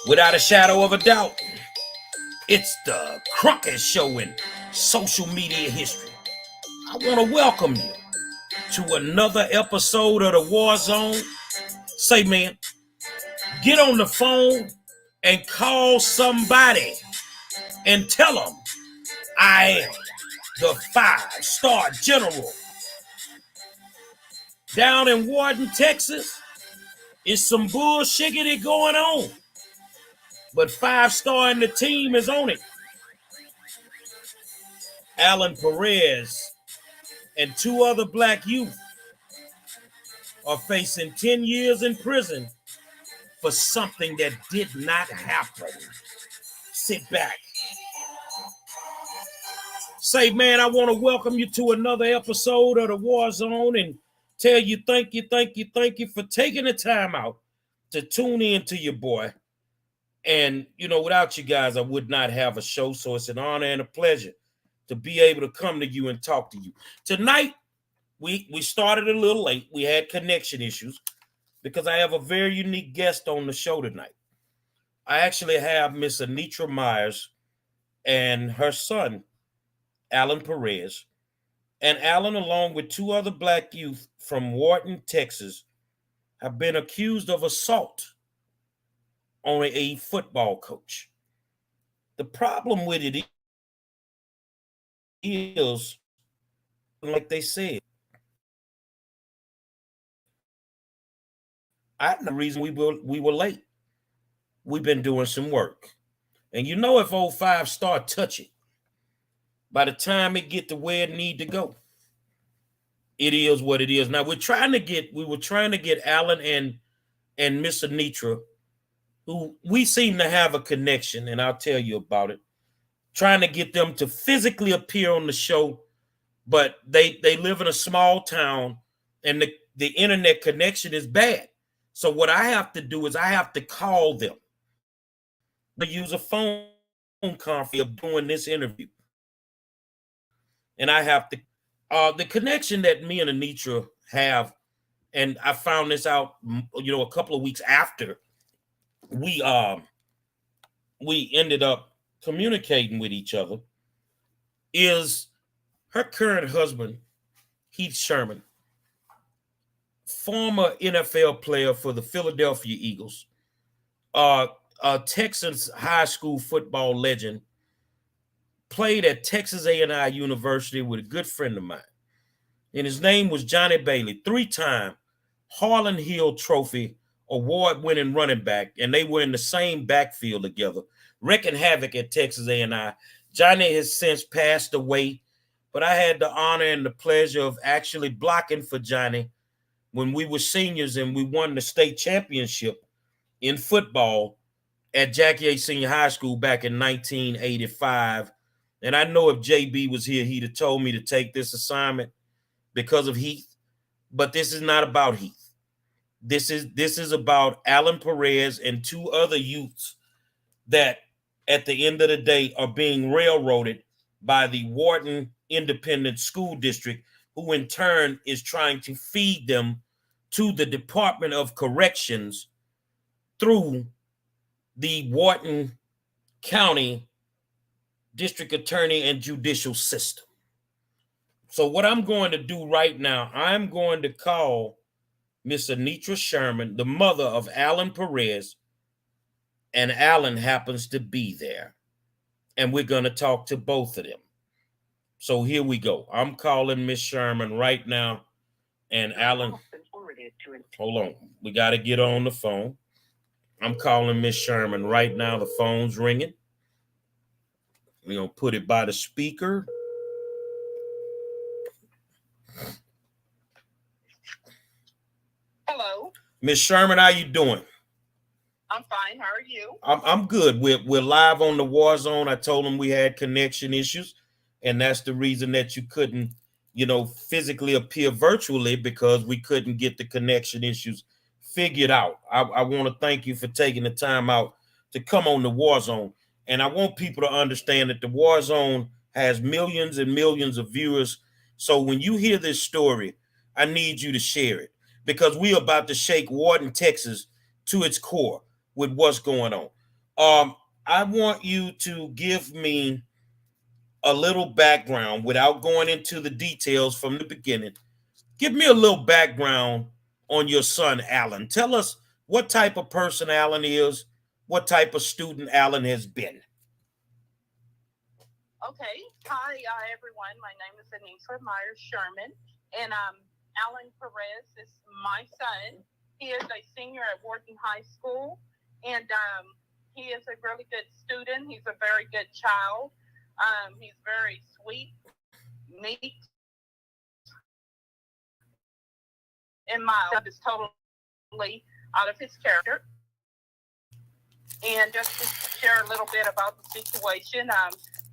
Without a shadow of a doubt, it's the Crockett Show in social media history. I want to welcome you to another episode of the War Zone. Say, man, get on the phone and call somebody and tell them I am the 5-star general. Down in Wharton, Texas, is some bullshiggity going on. But 5-star and the team is on it. Alan Perez and 2 other black youth are facing 10 years in prison for something that did not happen. Sit back. Say, man, I want to welcome you to another episode of the War Zone and tell you thank you for taking the time out to tune in to your boy. And, without you guys, I would not have a show. So it's an honor and a pleasure to be able to come to you and talk to you. Tonight, we started a little late. We had connection issues because I have a very unique guest on the show tonight. I actually have Miss Anitra Myers and her son, Alan Perez. And Alan, along with 2 other black youth from Wharton, Texas, have been accused of assault on a football coach. The problem with it is, like they said, I know the reason we were late. We've been doing some work. And if old 5-star touch it, by the time it get to where it need to go, it is what it is. Now we were trying to get Alan and Miss Anitra, who we seem to have a connection, and I'll tell you about it. Trying to get them to physically appear on the show, but they live in a small town and the internet connection is bad. So what I have to do is I have to call them. They use a phone conference of doing this interview. And I have to, the connection that me and Anitra have, and I found this out, a couple of weeks after we ended up communicating with each other, is her current husband, Heath Sherman, former NFL player for the Philadelphia Eagles, a Texas high school football legend, played at Texas A&I University with a good friend of mine. And his name was Johnny Bailey, 3-time Harlan Hill Trophy award-winning running back, and they were in the same backfield together, wreaking havoc at Texas A&I. Johnny has since passed away, but I had the honor and the pleasure of actually blocking for Johnny when we were seniors and we won the state championship in football at Jackie A. Senior High School back in 1985. And I know if JB was here, he'd have told me to take this assignment because of Heath. But this is not about Heath. This is about Alan Perez and 2 other youths that at the end of the day are being railroaded by the Wharton Independent School District, who in turn is trying to feed them to the Department of Corrections through the Wharton County District Attorney and Judicial System. So what I'm going to do right now, I'm going to call Miss Anitra Sherman, the mother of Alan Perez, and Alan happens to be there. And we're going to talk to both of them. So here we go. I'm calling Miss Sherman right now. And Alan, hold on. We got to get on the phone. I'm calling Miss Sherman right now. The phone's ringing. We're going to put it by the speaker. Hello. Miss Sherman, how you doing? I'm fine. How are you? I'm good. We're live on the War Zone. I told them we had connection issues, and that's the reason that you couldn't, physically appear virtually, because we couldn't get the connection issues figured out. I want to thank you for taking the time out to come on the War Zone. And I want people to understand that the War Zone has millions and millions of viewers. So when you hear this story, I need you to share it, because we're about to shake Wharton, Texas to its core with what's going on. I want you to give me a little background without going into the details from the beginning. Give me a little background on your son, Alan. Tell us what type of person Alan is, what type of student Alan has been. Okay. Hi, everyone. My name is Anitra Myers Sherman, and Alan Perez is my son. He is a senior at Wharton High School, and he is a really good student. He's a very good child. He's very sweet, meek, and mild. Is totally out of his character. And just to share a little bit about the situation,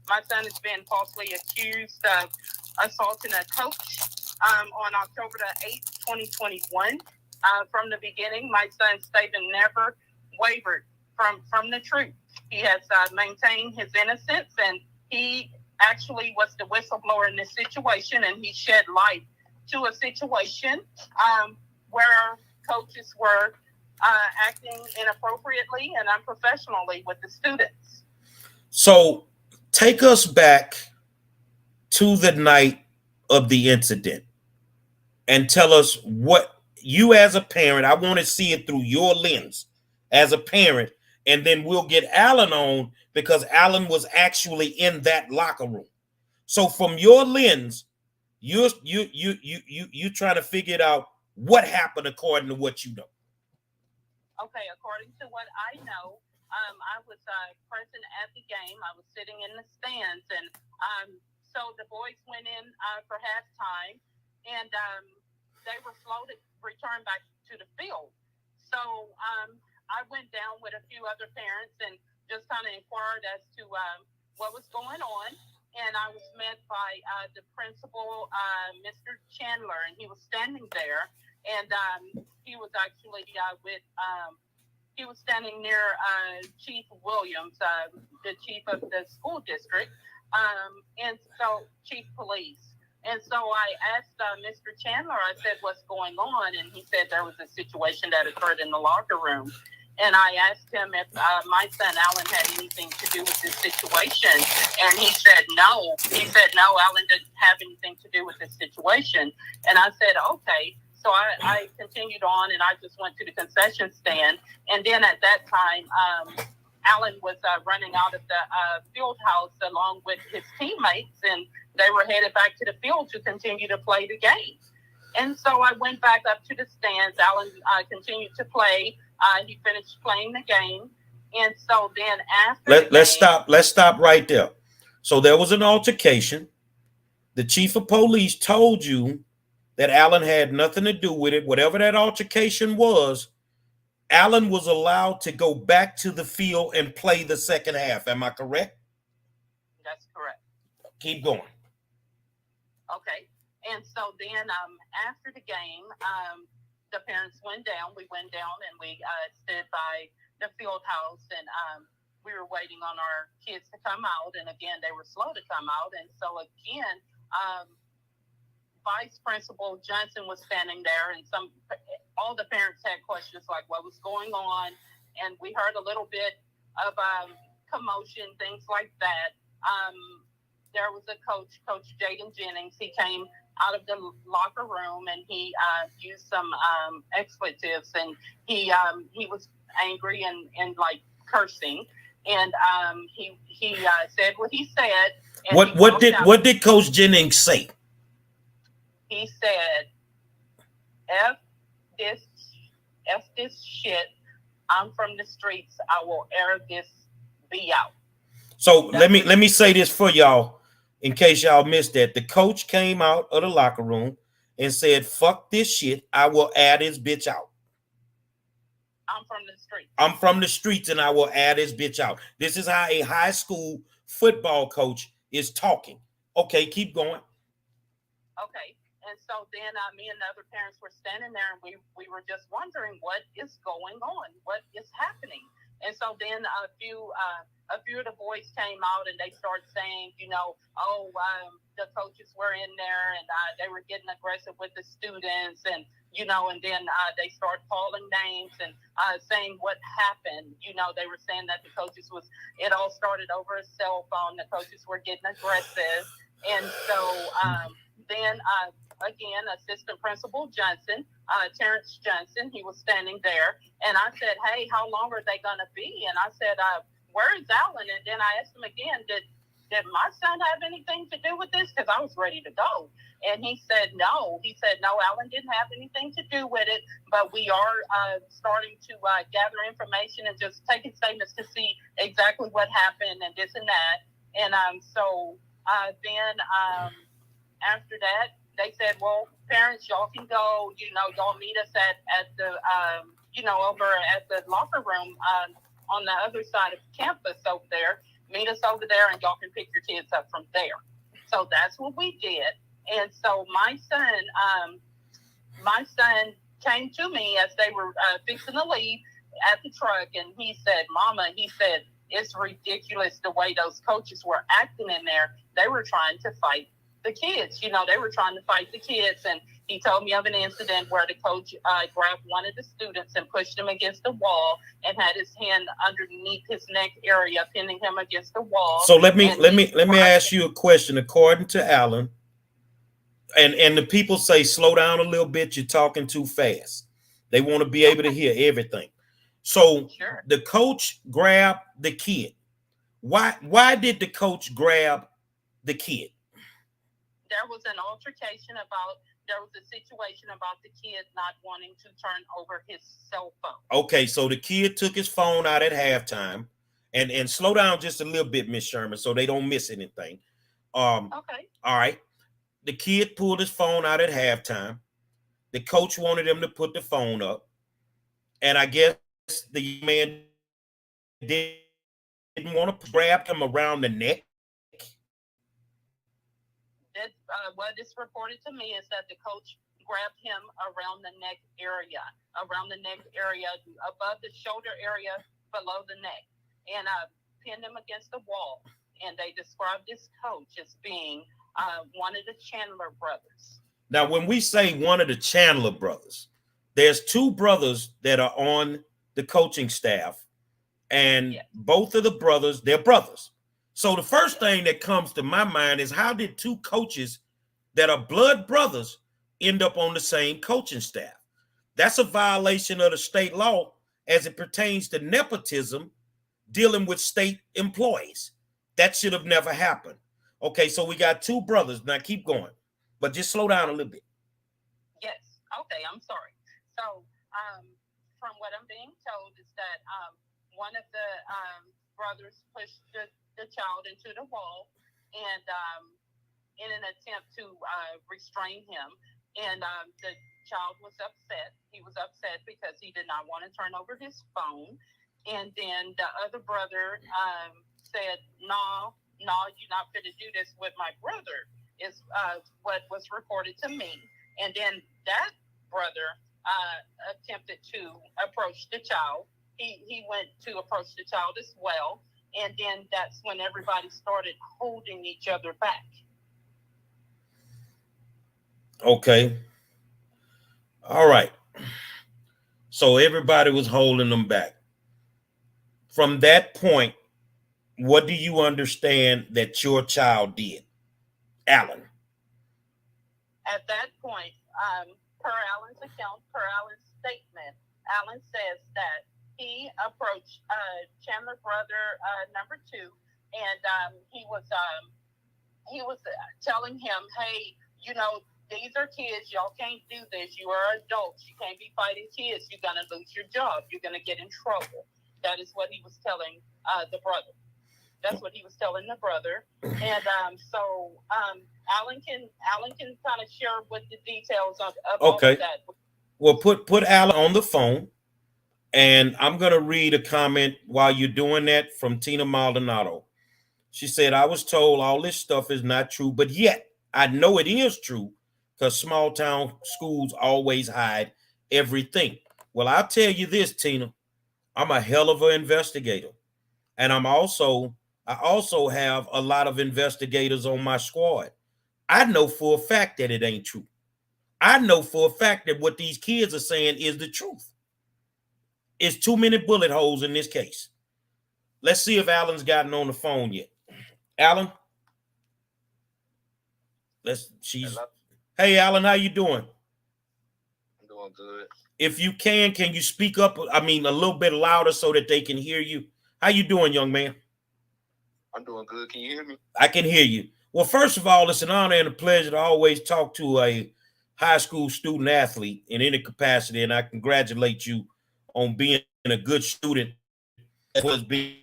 my son has been falsely accused of assaulting a coach on October the 8th, 2021. From the beginning, my son's statement never wavered from the truth. He has maintained his innocence, and he actually was the whistleblower in this situation, and he shed light to a situation where coaches were acting inappropriately and unprofessionally with the students. So take us back to the night of the incident and tell us what you as a parent, I want to see it through your lens as a parent, and then we'll get Alan on because Alan was actually in that locker room. So from your lens, you trying to figure it out what happened according to what you know. Okay, according to what I know, I was present at the game. I was sitting in the stands, and so the boys went in for halftime, and they were slow to return back to the field. So I went down with a few other parents and just kind of inquired as to what was going on. And I was met by the principal, Mr. Chandler, and he was standing there. And he was actually he was standing near Chief Williams, the chief of the school district, and so Chief Police. And so I asked Mr. Chandler, I said, what's going on? And he said there was a situation that occurred in the locker room. And I asked him if my son, Alan, had anything to do with this situation. And he said no. He said, no, Alan didn't have anything to do with this situation. And I said, okay. So I continued on, and I just went to the concession stand. And then at that time, Alan was running out of the field house along with his teammates, and they were headed back to the field to continue to play the game. And so I went back up to the stands. Alan continued to play. He finished playing the game. And so then after let's stop right there. So there was an altercation. The chief of police told you that Alan had nothing to do with it. Whatever that altercation was, Alan was allowed to go back to the field and play the second half. Am I correct? That's correct. Keep going. Okay. And so then after the game, the parents went down. We went down and we stood by the field house, and we were waiting on our kids to come out. And again, they were slow to come out. And so again, Vice Principal Johnson was standing there, and all the parents had questions like what was going on, and we heard a little bit of commotion, things like that. There was a coach, Coach Jaden Jennings. He came out of the locker room, and he used some expletives, and he was angry and like cursing, and he said what he said. And what did Coach Jennings say? He said, F this shit. I'm from the streets. I will air this B out. So let me say this for y'all in case y'all missed that. The coach came out of the locker room and said, fuck this shit. I will air this bitch out. I'm from the streets. I'm from the streets, and I will air this bitch out. This is how a high school football coach is talking. Okay, keep going. Okay. And so then me and the other parents were standing there, and we were just wondering what is going on, what is happening. And so then a few of the boys came out, and they started saying, the coaches were in there, and they were getting aggressive with the students, and And then they started calling names and saying what happened. They were saying that it all started over a cell phone. The coaches were getting aggressive. And so then again, Assistant Principal Johnson, Terrence Johnson, he was standing there. And I said, hey, how long are they going to be? And I said, where is Alan? And then I asked him again, did my son have anything to do with this? Because I was ready to go. And he said, no. He said, no, Alan didn't have anything to do with it. But we are starting to gather information and just taking statements to see exactly what happened and this and that. And so then after that, they said, well, parents, y'all can go, y'all meet us at the, over at the locker room on the other side of campus over there. Meet us over there and y'all can pick your kids up from there. So that's what we did. And so my son came to me as they were fixing to leave at the truck. And he said, Mama, it's ridiculous the way those coaches were acting in there. They were trying to fight the kids. They were trying to fight the kids. And he told me of an incident where the coach grabbed one of the students and pushed him against the wall and had his hand underneath his neck area, pinning him against the wall. So let me ask you a question. According to Alan, and the people say, slow down a little bit, you're talking too fast. They want to be able to hear everything. So sure. The coach grabbed the kid. Why did the coach grab the kid? There was an altercation there was a situation about the kid not wanting to turn over his cell phone. Okay, so the kid took his phone out at halftime, and slow down just a little bit, Miss Sherman, so they don't miss anything. Okay. All right. The kid pulled his phone out at halftime. The coach wanted him to put the phone up, and I guess the man didn't want to grab him around the neck. What is reported to me is that the coach grabbed him around the neck area, above the shoulder area, below the neck, and pinned him against the wall. And they described this coach as being one of the Chandler brothers. Now, when we say one of the Chandler brothers, there's two brothers that are on the coaching staff, and yes. Both of the brothers, they're brothers. So the first thing that comes to my mind is, how did two coaches that are blood brothers end up on the same coaching staff? That's a violation of the state law as it pertains to nepotism dealing with state employees. That should have never happened. Okay, so we got two brothers. Now keep going, but just slow down a little bit. Yes. Okay, I'm sorry. So from what I'm being told is that one of the brothers pushed the child into the wall and in an attempt to restrain him. And the child was upset. He was upset because he did not want to turn over his phone. And then the other brother said, no, you're not going to do this with my brother, is what was reported to me. And then that brother attempted to approach the child. He went to approach the child as well. And then that's when everybody started holding each other back. Okay. All right. So everybody was holding them back. From that point, what do you understand that your child did, Alan? At that point, per Alan's account, per Alan's statement, Alan says that he approached Chandler brother number 2, and he was telling him, hey, these are kids. Y'all can't do this. You are adults. You can't be fighting kids. You're going to lose your job. You're going to get in trouble. That is what he was telling the brother. That's what he was telling the brother. And so Alan can kind of share with the details of okay. That. Well, put Alan on the phone. And I'm going to read a comment while you're doing that from Tina Maldonado. She said, I was told all this stuff is not true, but yet I know it is true because small town schools always hide everything. Well, I'll tell you this, Tina, I'm a hell of an investigator. And I also have a lot of investigators on my squad. I know for a fact that it ain't true. I know for a fact that what these kids are saying is the truth. It's too many bullet holes in this case. Let's see if Alan's gotten on the phone yet. Alan, Hello? hey Alan, how you doing? I'm doing good. If you can you speak up? I mean, a little bit louder so that they can hear you. How you doing, young man? I'm doing good. Can you hear me? I can hear you. Well, first of all, it's an honor and a pleasure to always talk to a high school student athlete in any capacity, and I congratulate you on being a good student as well as being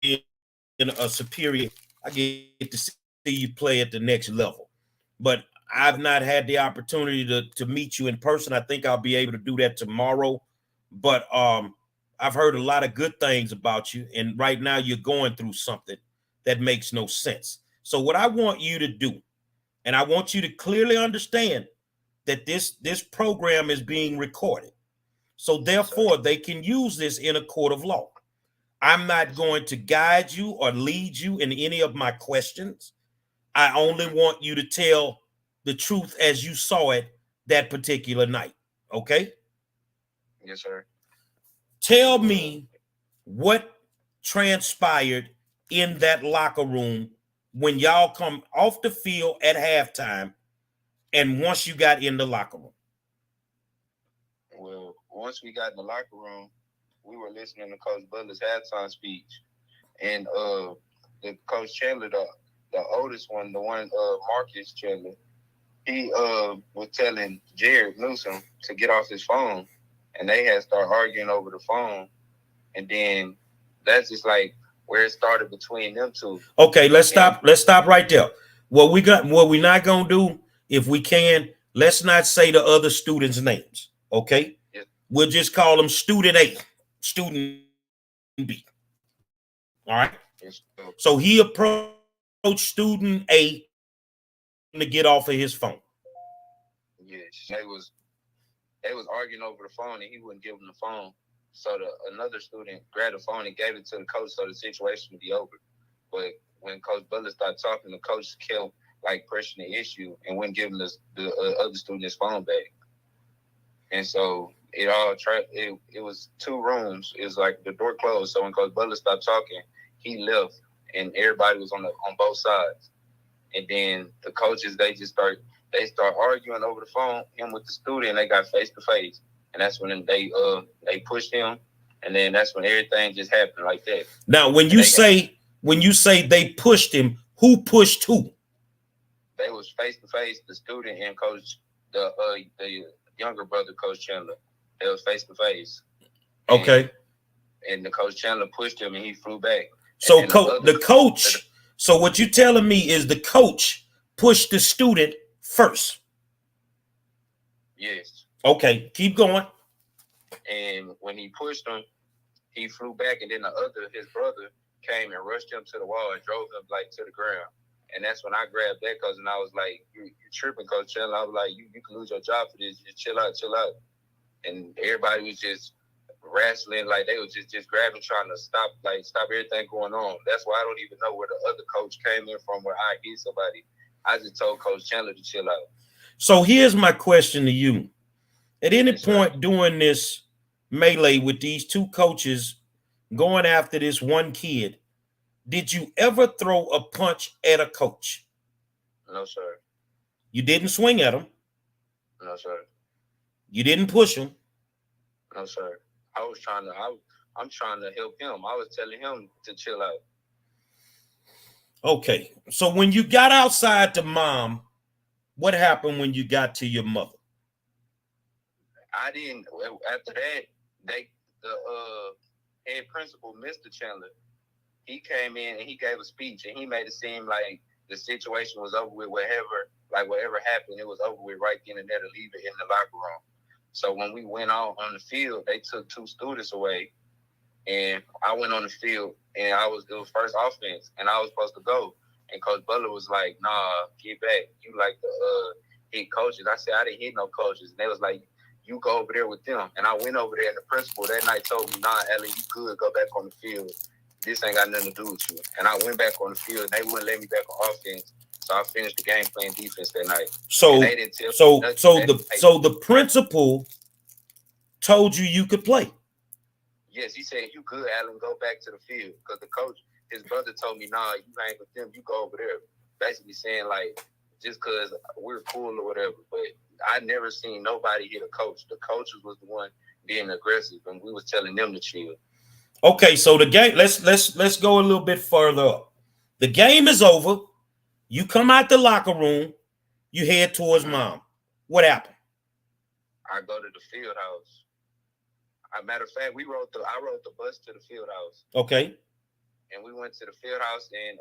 a superior. I get to see you play at the next level. But I've not had the opportunity to meet you in person. I think I'll be able to do that tomorrow. But I've heard a lot of good things about you, and right now you're going through something that makes no sense. So what I want you to do, and I want you to clearly understand that this program is being recorded. So therefore, they can use this in a court of law. I'm not going to guide you or lead you in any of my questions. I only want you to tell the truth as you saw it that particular night. Okay? Yes, sir. Tell me what transpired in that locker room when y'all come off the field at halftime and once you got in the locker room. Well, once we got in the locker room, we were listening to Coach Butler's halftime speech. And the Coach Chandler, the oldest one, Marcus Chandler, he was telling Jared Newsom to get off his phone. And they had started arguing over the phone. And then that's just like where it started between them two. Okay, let's stop. Let's stop right there. What we're not gonna do, if we can, let's not say the other students' names. Okay? Yes. We'll just call them student A, student B. All right. Yes. So he approached student A to get off of his phone. Yes. They was arguing over the phone, and he wouldn't give him the phone. So another student grabbed the phone and gave it to the coach, so the situation would be over. But when Coach Butler started talking, the coach kept like pressing the issue and wouldn't give him the other student his phone back. And so it was two rooms. It was like the door closed. So when Coach Butler stopped talking, he left, and everybody was on both sides. And then the coaches, they start arguing over the phone, him with the student, and they got face to face. And that's when they pushed him, and then that's when everything just happened like that. Now, when you say they pushed him, who pushed who? They was face to face, the student and coach, the younger brother, Coach Chandler. They was face to face. Okay. And the Coach Chandler pushed him, and he flew back. So the coach. So what you're telling me is the coach pushed the student first. Yes. Okay, keep going. And when he pushed him, he flew back, and then his brother came and rushed him to the wall and drove him like to the ground. And that's when I grabbed that cousin. I was like, "You tripping, Coach Chandler?" I was like, "You can lose your job for this. Just chill out." And everybody was just wrestling, like they was just grabbing, trying to stop everything going on. That's why I don't even know where the other coach came in from, where I hit somebody. I just told Coach Chandler to chill out. So here's my question to you. At any point during this melee with these two coaches going after this one kid, did you ever throw a punch at a coach? No, sir. You didn't swing at him? No, sir. You didn't push him? No, sir. I'm trying to help him. I was telling him to chill out. Okay. So when you got outside to mom, what happened when you got to your mother? I didn't. After that, the head principal, Mr. Chandler, he came in and he gave a speech, and he made it seem like the situation was over with. Whatever happened, it was over with right then and there, to leave it in the locker room. So when we went out on the field, they took two students away, and I went on the field, and it was first offense, and I was supposed to go. And Coach Butler was like, "Nah, get back. You like the hit coaches." I said, "I didn't hit no coaches." And they was like, "You go over there with them." And I went over there, and the principal that night told me, "Nah, Ellie, you good. Go back on the field. This ain't got nothing to do with you." And I went back on the field, and they wouldn't let me back on offense. So I finished the game playing defense that night. So and they didn't tell me so the principal told you could play. Yes, he said, "You good, Alan, go back to the field." Because the coach, his brother told me, "Nah, you hang with them, you go over there." Basically saying, like, just because we're cool or whatever. But I never seen nobody hit a coach. The coaches was the one being aggressive, and we was telling them to chill. Okay, so the game, let's go a little bit further up. The game is over. You come out the locker room, you head towards mom. What happened? I go to the field house. Matter of fact, I rode the bus to the field house. Okay. And we went to the field house, and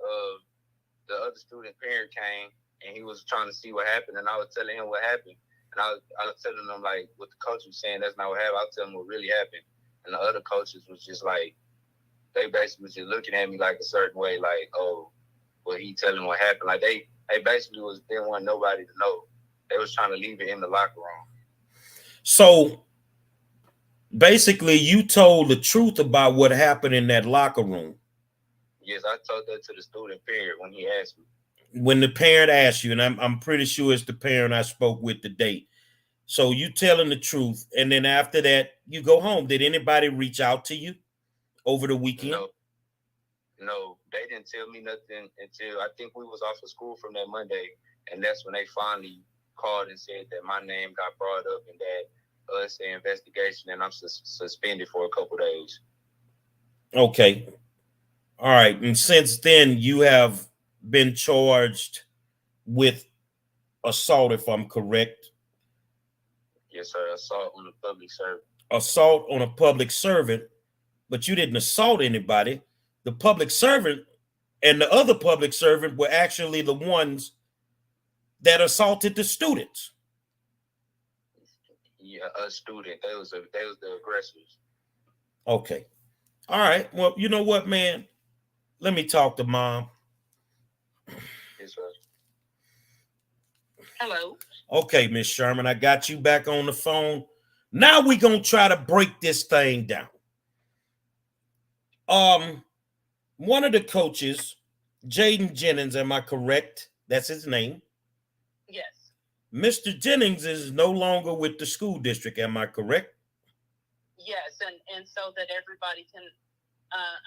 the other student parent came, and he was trying to see what happened, and I was telling him what happened. And I was telling him, like, what the coach was saying, that's not what happened. I was telling him what really happened. And the other coaches was just like, they basically was just looking at me like a certain way, like, oh, well, he telling what happened. Like, they basically didn't want nobody to know. They was trying to leave it in the locker room. So basically, you told the truth about what happened in that locker room. Yes, I told that to the student parent when he asked me. When the parent asked you, and I'm pretty sure it's the parent I spoke with today. So you telling the truth, and then after that, you go home. Did anybody reach out to you over the weekend? No, they didn't tell me nothing until I think we was off of school from that Monday, and that's when they finally called and said that my name got brought up and that it's an investigation, and I'm suspended for a couple days. Okay. All right. And since then, you have been charged with assault, if I'm correct. Yes, sir. Assault on a public servant. Assault on a public servant, but you didn't assault anybody. The public servant and the other public servant were actually the ones that assaulted the students. Yeah, a student. They was the aggressors. Okay. All right. Well, you know what, man? Let me talk to mom. Yes, sir. Hello. Okay, Miss Sherman, I got you back on the phone. Now we're gonna try to break this thing down. One of the coaches, Jaden Jennings, am I correct? That's his name. Yes. Mr. Jennings is no longer with the school district, am I correct? Yes, and so that everybody can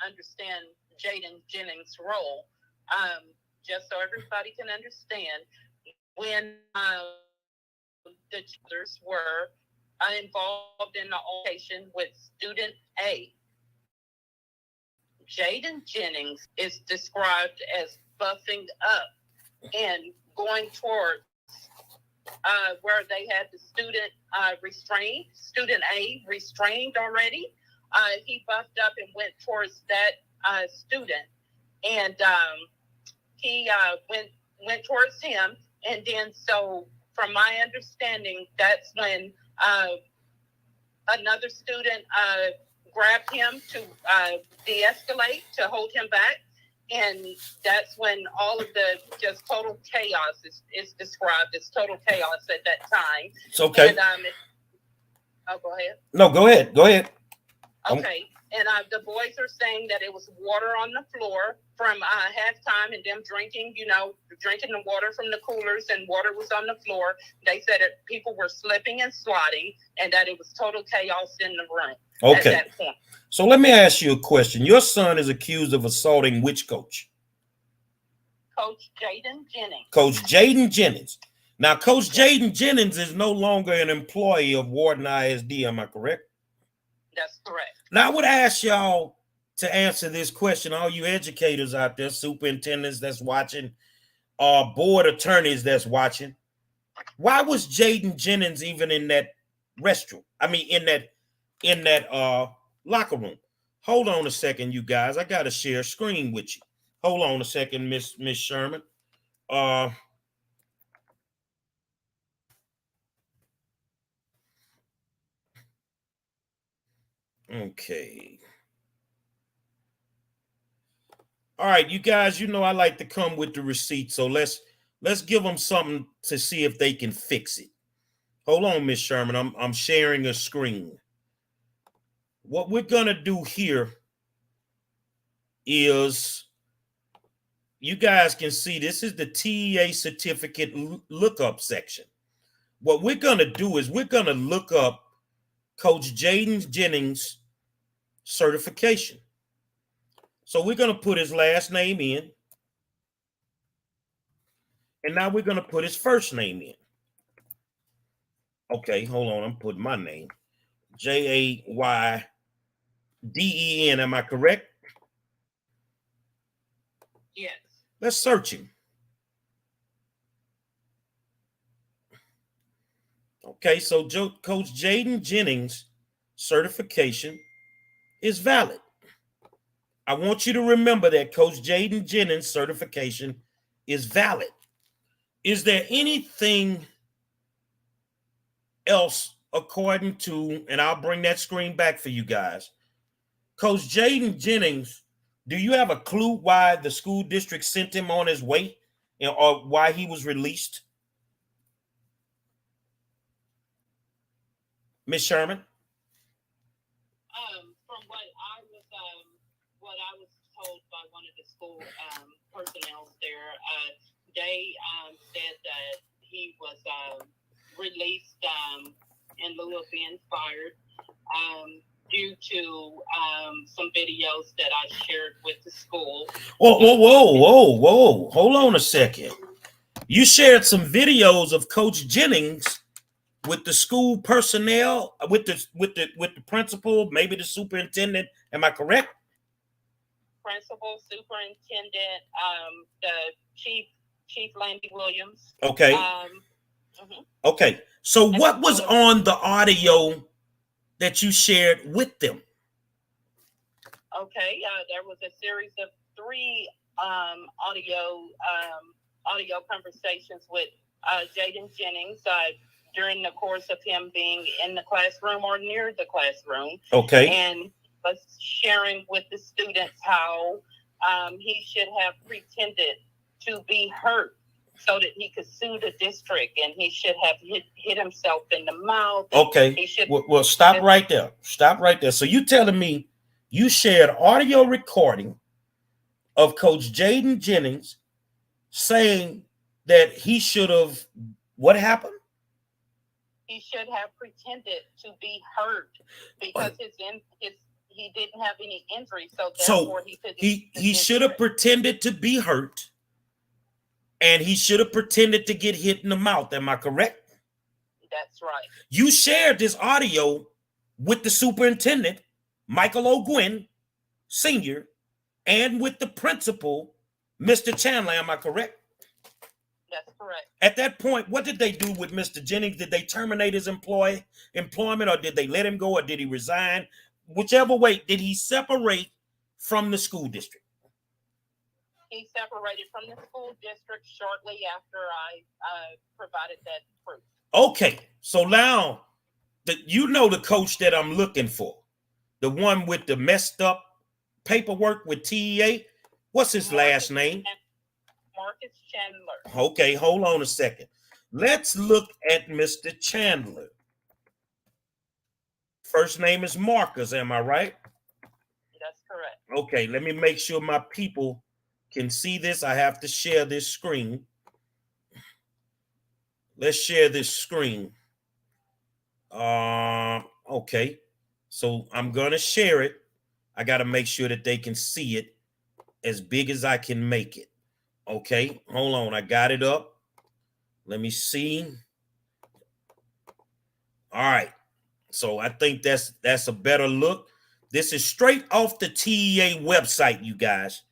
understand Jaden Jennings' role, just so everybody can understand, when the teachers were involved in the altercation with student A, Jaden Jennings is described as buffing up and going towards where they had the student restrained, student A restrained already. He buffed up and went towards that student, and he went towards him. And then, so from my understanding, that's when another student grabbed him to de-escalate, to hold him back. And that's when all of the just total chaos is described as total chaos at that time. It's okay. And, go ahead. No, go ahead. Go ahead. Okay. And the boys are saying that it was water on the floor from halftime, and them drinking the water from the coolers, and water was on the floor. They said that people were slipping and sliding, and that it was total chaos in the room at that point. So let me ask you a question. Your son is accused of assaulting which coach? Coach Jaden Jennings. Coach Jaden Jennings. Now, Coach Jaden Jennings is no longer an employee of Wharton Isd, am I correct? That's correct. Now, I would ask y'all to answer this question, all you educators out there, superintendents that's watching, board attorneys that's watching. Why was Jaden Jennings even in that restroom? I mean, in that locker room. Hold on a second, you guys. I got to share screen with you. Hold on a second, Miss Sherman. Okay. All right, you guys, I like to come with the receipt, so let's give them something to see if they can fix it. Hold on, Miss Sherman. I'm sharing a screen. What we're gonna do here is you guys can see this is the TEA certificate lookup section. What we're going to do is we're going to look up Coach Jaden Jennings certification. So we're going to put his last name in. And now we're going to put his first name in. Okay, hold on. I'm putting my name. Jayden. Am I correct? Yes. Let's search him. Okay, so Coach Jaden Jennings certification is valid. I want you to remember that Coach Jaden Jennings certification is valid. Is there anything else according to, and I'll bring that screen back for you guys, Coach Jaden Jennings, do you have a clue why the school district sent him on his way, or why he was released? Ms. Sherman? From what I was told by one of the school personnel there, they said that he was released in lieu of being fired due to some videos that I shared with the school. Whoa. Hold on a second. You shared some videos of Coach Jennings with the school personnel, with the principal, maybe the superintendent. Am I correct? Principal, superintendent, the chief Landy Williams. Okay. Okay. So what was on the audio that you shared with them? Okay. There was a series of 3 audio conversations with Jaden Jennings during the course of him being in the classroom or near the classroom. Okay. And was sharing with the students how he should have pretended to be hurt so that he could sue the district, and he should have hit himself in the mouth. Okay. Well, stop right there. Stop right there. So you telling me you shared audio recording of Coach Jaden Jennings saying that he should have, what happened? He should have pretended to be hurt because he didn't have any injury, so therefore he should have pretended to be hurt, and he should have pretended to get hit in the mouth. Am I correct? That's right. You shared this audio with the superintendent, Michael O'Gwen, Sr., and with the principal, Mr. Chandler. Am I correct? That's correct. At that point, what did they do with Mr. Jennings? Did they terminate his employment, or did they let him go, or did he resign? Whichever way, did he separate from the school district? He separated from the school district shortly after I provided that proof. Okay, so now you know the coach that I'm looking for, the one with the messed up paperwork with TEA. What's his last name? Marcus Chandler. Okay, hold on a second. Let's look at Mr. Chandler. First name is Marcus, am I right? That's correct. Okay, let me make sure my people can see this. I have to share this screen. Let's share this screen. Okay, so I'm going to share it. I got to make sure that they can see it as big as I can make it. Okay, hold on. I got it up. Let me see. All right. So I think that's a better look. This is straight off the TEA website, you guys.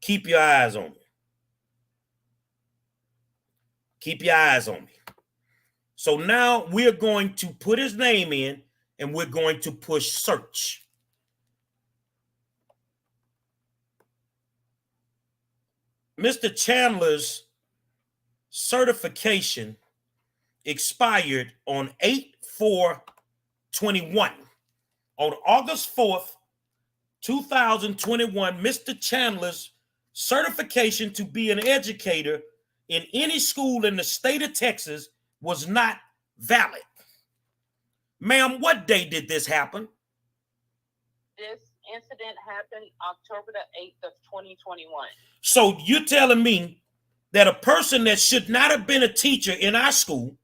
Keep your eyes on me. Keep your eyes on me. So now we're going to put his name in, and we're going to push search. Mr. Chandler's certification expired on 8/4/21. On August 4th, 2021, Mr. Chandler's certification to be an educator in any school in the state of Texas was not valid. Ma'am, what day did this happen? This incident happened October the 8th of 2021. So you're telling me that a person that should not have been a teacher in our school,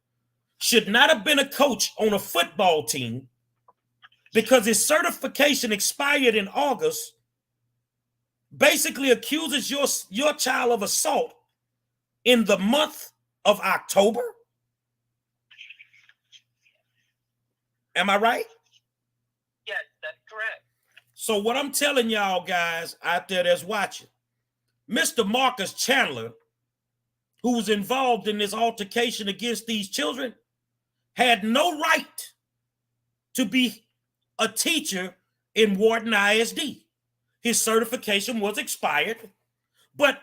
should not have been a coach on a football team, because his certification expired in August, basically accuses your child of assault in the month of October? Am I right? Yes, that's correct. So what I'm telling y'all guys out there that's watching, Mr. Marcus Chandler, who was involved in this altercation against these children, had no right to be a teacher in Wharton ISD. His certification was expired. But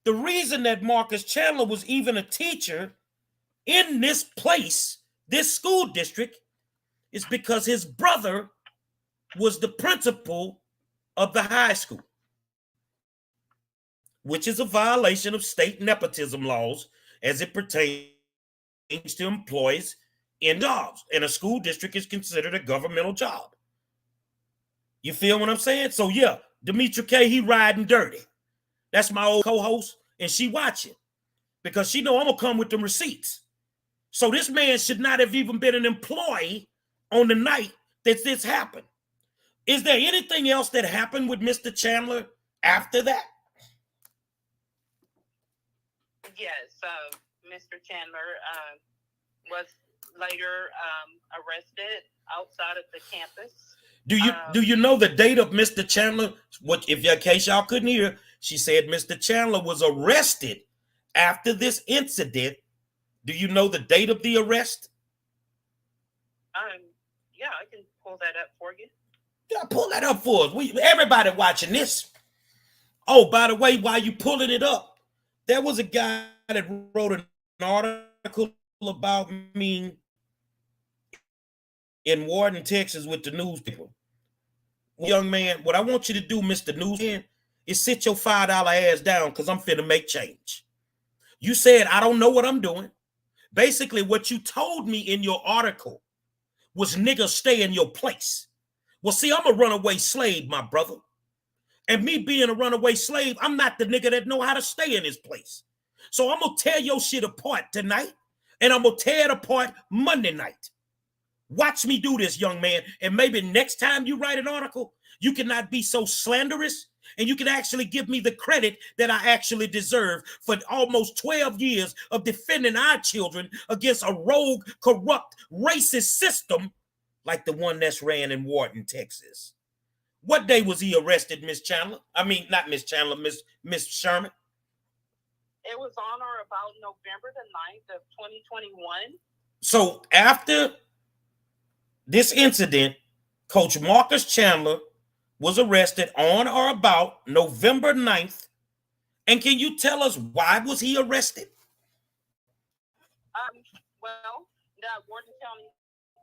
the reason that Marcus Chandler was even a teacher in this place, this school district, is because his brother was the principal of the high school, which is a violation of state nepotism laws as it pertains to employees in jobs. And a school district is considered a governmental job. You feel what I'm saying? So yeah, Demetra K, he riding dirty. That's my old co-host, and she watching because she know I'm gonna come with them receipts. So this man should not have even been an employee on the night that this happened. Is there anything else that happened with Mr. Chandler after that? Yes, Mr. Chandler was later arrested outside of the campus. Do you know the date of Mr. Chandler? What, if in case y'all couldn't hear, she said Mr. Chandler was arrested after this incident. Do you know the date of the arrest? Yeah, I can pull that up for you. Yeah, pull that up for us. Everybody watching this. Oh, by the way, while you pulling it up, there was a guy that wrote an article about me in Wharton, Texas, with the newspaper. Young man, what I want you to do, Mr. Newsman, is sit your $5 ass down because I'm finna make change. You said, I don't know what I'm doing. Basically, what you told me in your article was, nigga, stay in your place. Well, see, I'm a runaway slave, my brother. And me being a runaway slave, I'm not the nigga that know how to stay in his place. So I'm going to tear your shit apart tonight, and I'm going to tear it apart Monday night. Watch me do this, young man. And maybe next time you write an article, you cannot be so slanderous, and you can actually give me the credit that I actually deserve for almost 12 years of defending our children against a rogue, corrupt, racist system like the one that's ran in Wharton, Texas. What day was he arrested, Miss Chandler? I mean, not Miss Chandler, Miss Sherman. It was on or about November the 9th of 2021. So after this incident, Coach Marcus Chandler was arrested on or about November 9th. And can you tell us why was he arrested? Well, the Wharton County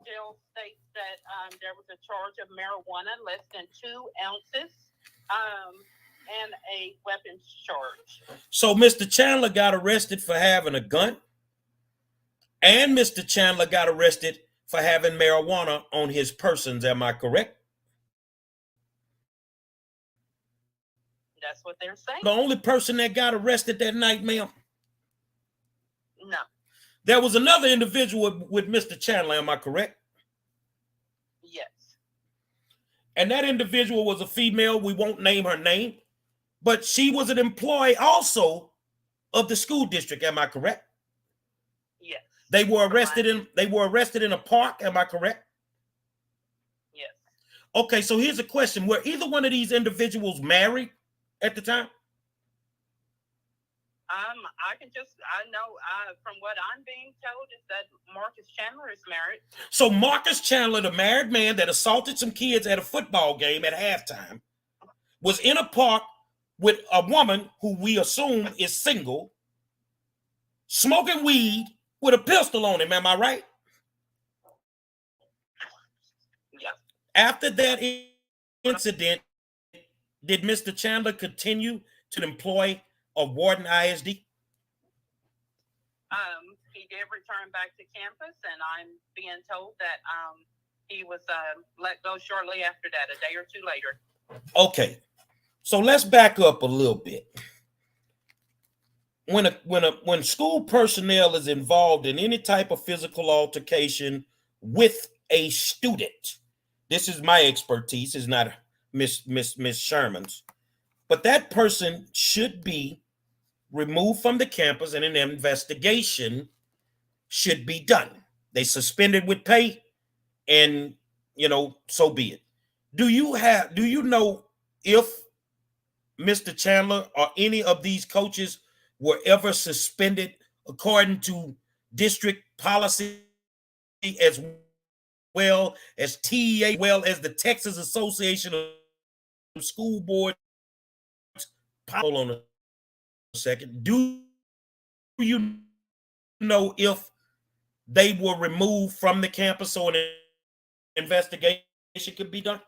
Jail states that there was a charge of marijuana less than 2 ounces and a weapons charge. So Mr. Chandler got arrested for having a gun, and Mr. Chandler got arrested for having marijuana on his persons. Am I correct? That's what they're saying. The only person that got arrested that night, ma'am? No. There was another individual with Mr. Chandler, am I correct? Yes. And that individual was a female. We won't name her name, but she was an employee also of the school district. Am I correct? Yes. They were arrested in a park. Am I correct? Yes. Okay, so here's a question. Were either one of these individuals married at the time? I know from what I'm being told is that Marcus Chandler is married. So Marcus Chandler, the married man that assaulted some kids at a football game at halftime, was in a park with a woman who we assume is single, smoking weed with a pistol on him. Am I right? Yeah. After that incident, did Mr. Chandler continue to employ a Wharton ISD? He did return back to campus, and I'm being told that He was let go shortly after that, a day or two later. Okay, so let's back up a little bit. When school personnel is involved in any type of physical altercation with a student, this is my expertise, is not Miss Sherman's, but that person should be removed from the campus and an investigation should be done. They suspended with pay, and so be it. Do you know if Mr. Chandler or any of these coaches were ever suspended according to district policy, as well as TEA, well as the Texas Association of School Boards? Hold on a second. Do you know if they were removed from the campus so an investigation could be done?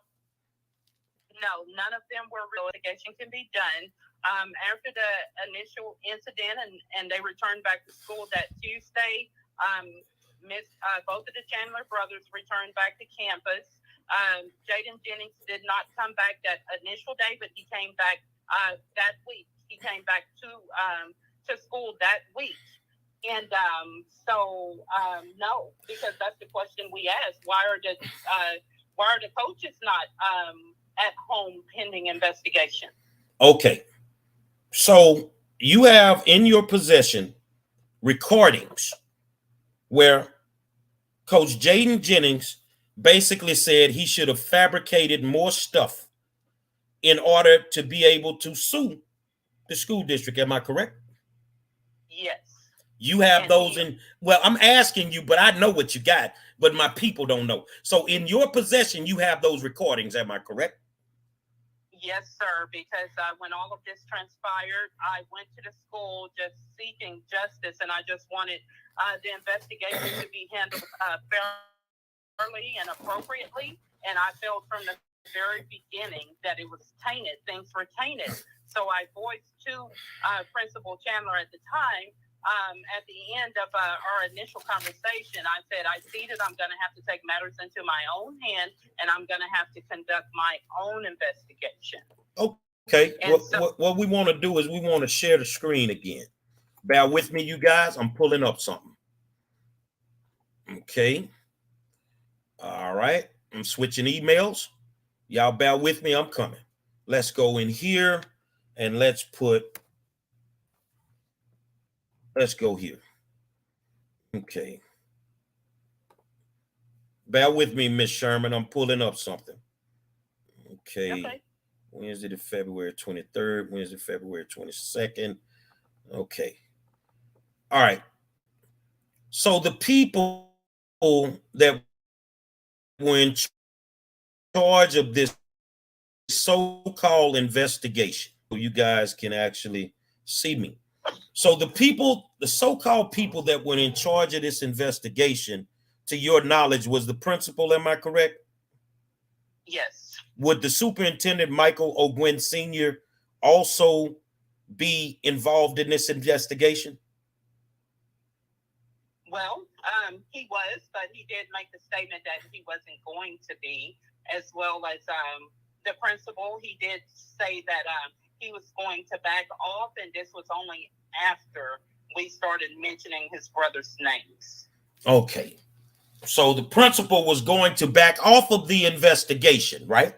No, none of them were. Investigation can be done. After the initial incident and they returned back to school that Tuesday, both of the Chandler brothers returned back to campus. Jaden Jennings did not come back that initial day, but he came back that week. He came back to school that week. And no, because that's the question we asked. Why are the coaches not at home pending investigation? Okay. So you have in your possession recordings where Coach Jaden Jennings basically said he should have fabricated more stuff in order to be able to sue the school district. Am I correct? Yes. You have those in, well, I'm asking you, but I know what you got, but my people don't know. So in your possession, you have those recordings. Am I correct? Yes, sir, because when all of this transpired, I went to the school just seeking justice, and I just wanted the investigation to be handled fairly and appropriately, and I felt from the very beginning that it was tainted. Things were tainted. So I voiced to Principal Chandler at the time, at the end of our initial conversation, I said, I see that I'm going to have to take matters into my own hand, and I'm going to have to conduct my own investigation. Okay. What we want to do is we want to share the screen again. Bear with me, you guys. I'm pulling up something. Okay. All right. I'm switching emails. Y'all bear with me. I'm coming. Let's go in here and let's go here. Okay. Bear with me, Miss Sherman. I'm pulling up something. Okay. Wednesday, the February 23rd. Wednesday, February 22nd. Okay. All right. So the people that were in charge of this so-called investigation, you guys can actually see me. So the so-called people that were in charge of this investigation, to your knowledge, was the principal. Am I correct? Yes. Would the superintendent, Michael O'Gwen Sr., also be involved in this investigation? Well, he was, but he did make the statement that he wasn't going to be, as well as the principal. He did say that he was going to back off, and this was only after we started mentioning his brother's names. Okay. So the principal was going to back off of the investigation, right?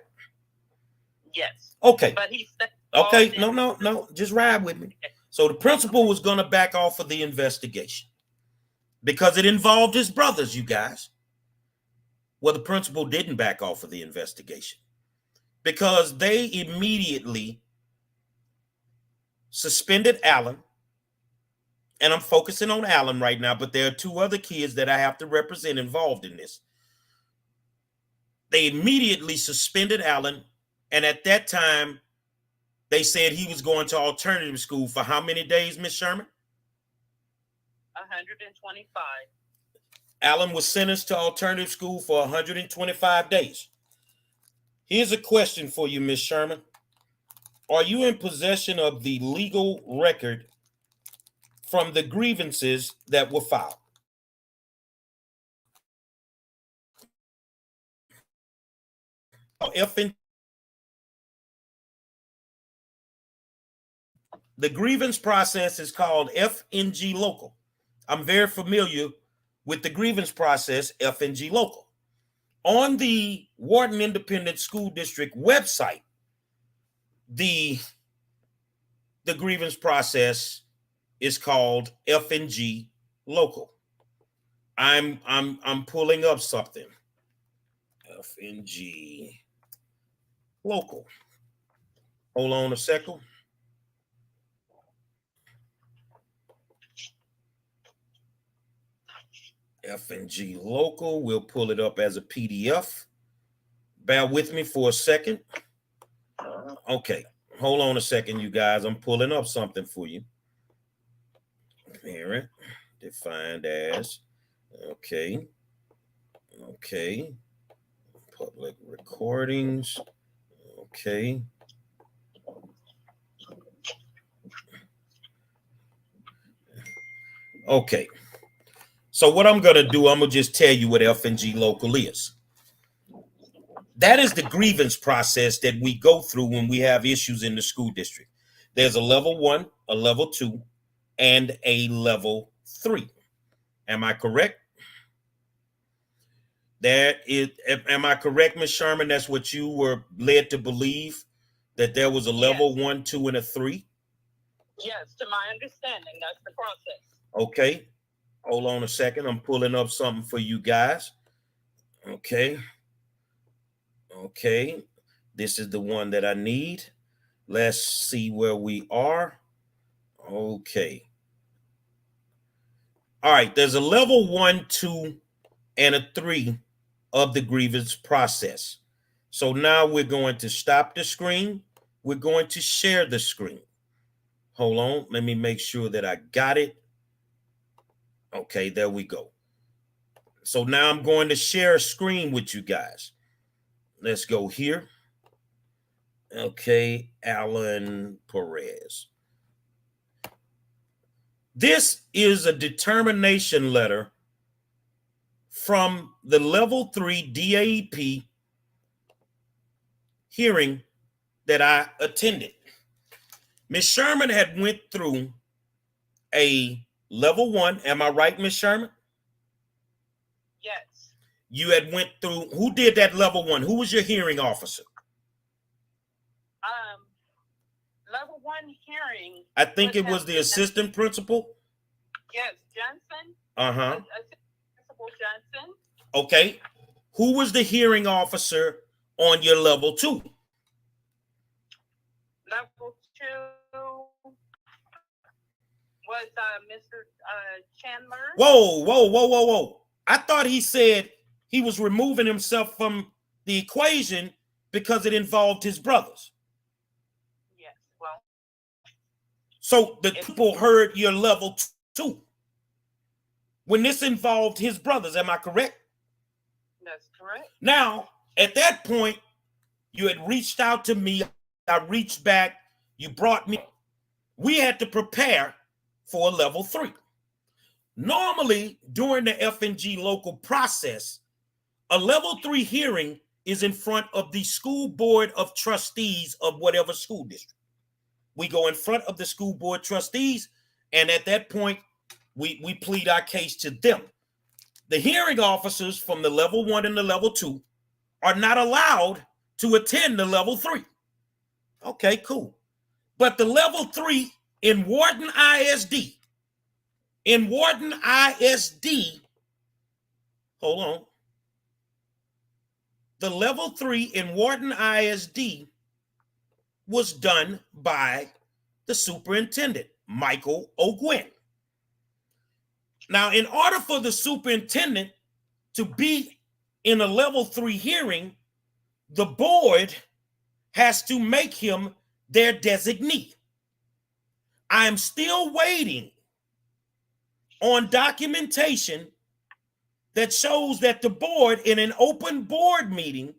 Yes. Okay. But he said, okay, no, just ride with me. So the principal was going to back off of the investigation because it involved his brothers, you guys. Well, the principal didn't back off of the investigation because they immediately suspended Alan. And I'm focusing on Alan right now, but there are two other kids that I have to represent involved in this. They immediately suspended Alan, and at that time, they said he was going to alternative school for how many days, Miss Sherman? 125. Alan was sentenced to alternative school for 125 days. Here's a question for you, Miss Sherman. Are you in possession of the legal record from the grievances that were filed? The grievance process is called FNG local. I'm very familiar with the grievance process, FNG local. On the Wharton Independent School District website, the grievance process is called FNG local. I'm pulling up something. FNG local. Hold on a second. FNG local. We'll pull it up as a PDF. Bear with me for a second. Okay. Hold on a second, you guys. I'm pulling up something for you. Parent. Defined as. Okay. Okay. Public recordings. Okay. Okay. So what I'm going to do, I'm going to just tell you what FNG local is. That is the grievance process that we go through when we have issues in the school district. There's a level 1, a level 2, and a level 3. Am I correct? Am I correct, Ms. Sherman? That's what you were led to believe, that there was a level 1, 2, and a 3? Yes, to my understanding, that's the process. Okay. Hold on a second. I'm pulling up something for you guys. Okay. Okay. This is the one that I need. Let's see where we are. Okay. All right. There's a level 1, 2, and a 3 of the grievance process. So now we're going to stop the screen. We're going to share the screen. Hold on. Let me make sure that I got it. Okay, there we go. So now I'm going to share a screen with you guys. Let's go here. Okay, Alan Perez. This is a determination letter from the level 3 DAEP hearing that I attended. Ms. Sherman had went through a level 1. Am I right, Ms. Sherman? Yes. You had went through, who did that level 1? Who was your hearing officer? Level 1 hearing. I think it was the assistant principal. Yes, Johnson. Assistant Principal Johnson. Okay. Who was the hearing officer on your level 2? Level 2 was Mr. Chandler. Whoa. I thought he said he was removing himself from the equation because it involved his brothers. Yes, well. So the people heard your level 2 when this involved his brothers. Am I correct? That's correct. Now, at that point, you had reached out to me. I reached back. You brought me. We had to prepare for a level 3. Normally, during the FNG local process, a level 3 hearing is in front of the school board of trustees of whatever school district. We go in front of the school board trustees, and at that point, we plead our case to them. The hearing officers from the level 1 and the level 2 are not allowed to attend the level 3. Okay, cool. But the level 3 in Wharton ISD, hold on. The level 3 in Wharton ISD was done by the superintendent, Michael O'Gwen. Now, in order for the superintendent to be in a level 3 hearing, the board has to make him their designee. I am still waiting on documentation that shows that the board, in an open board meeting,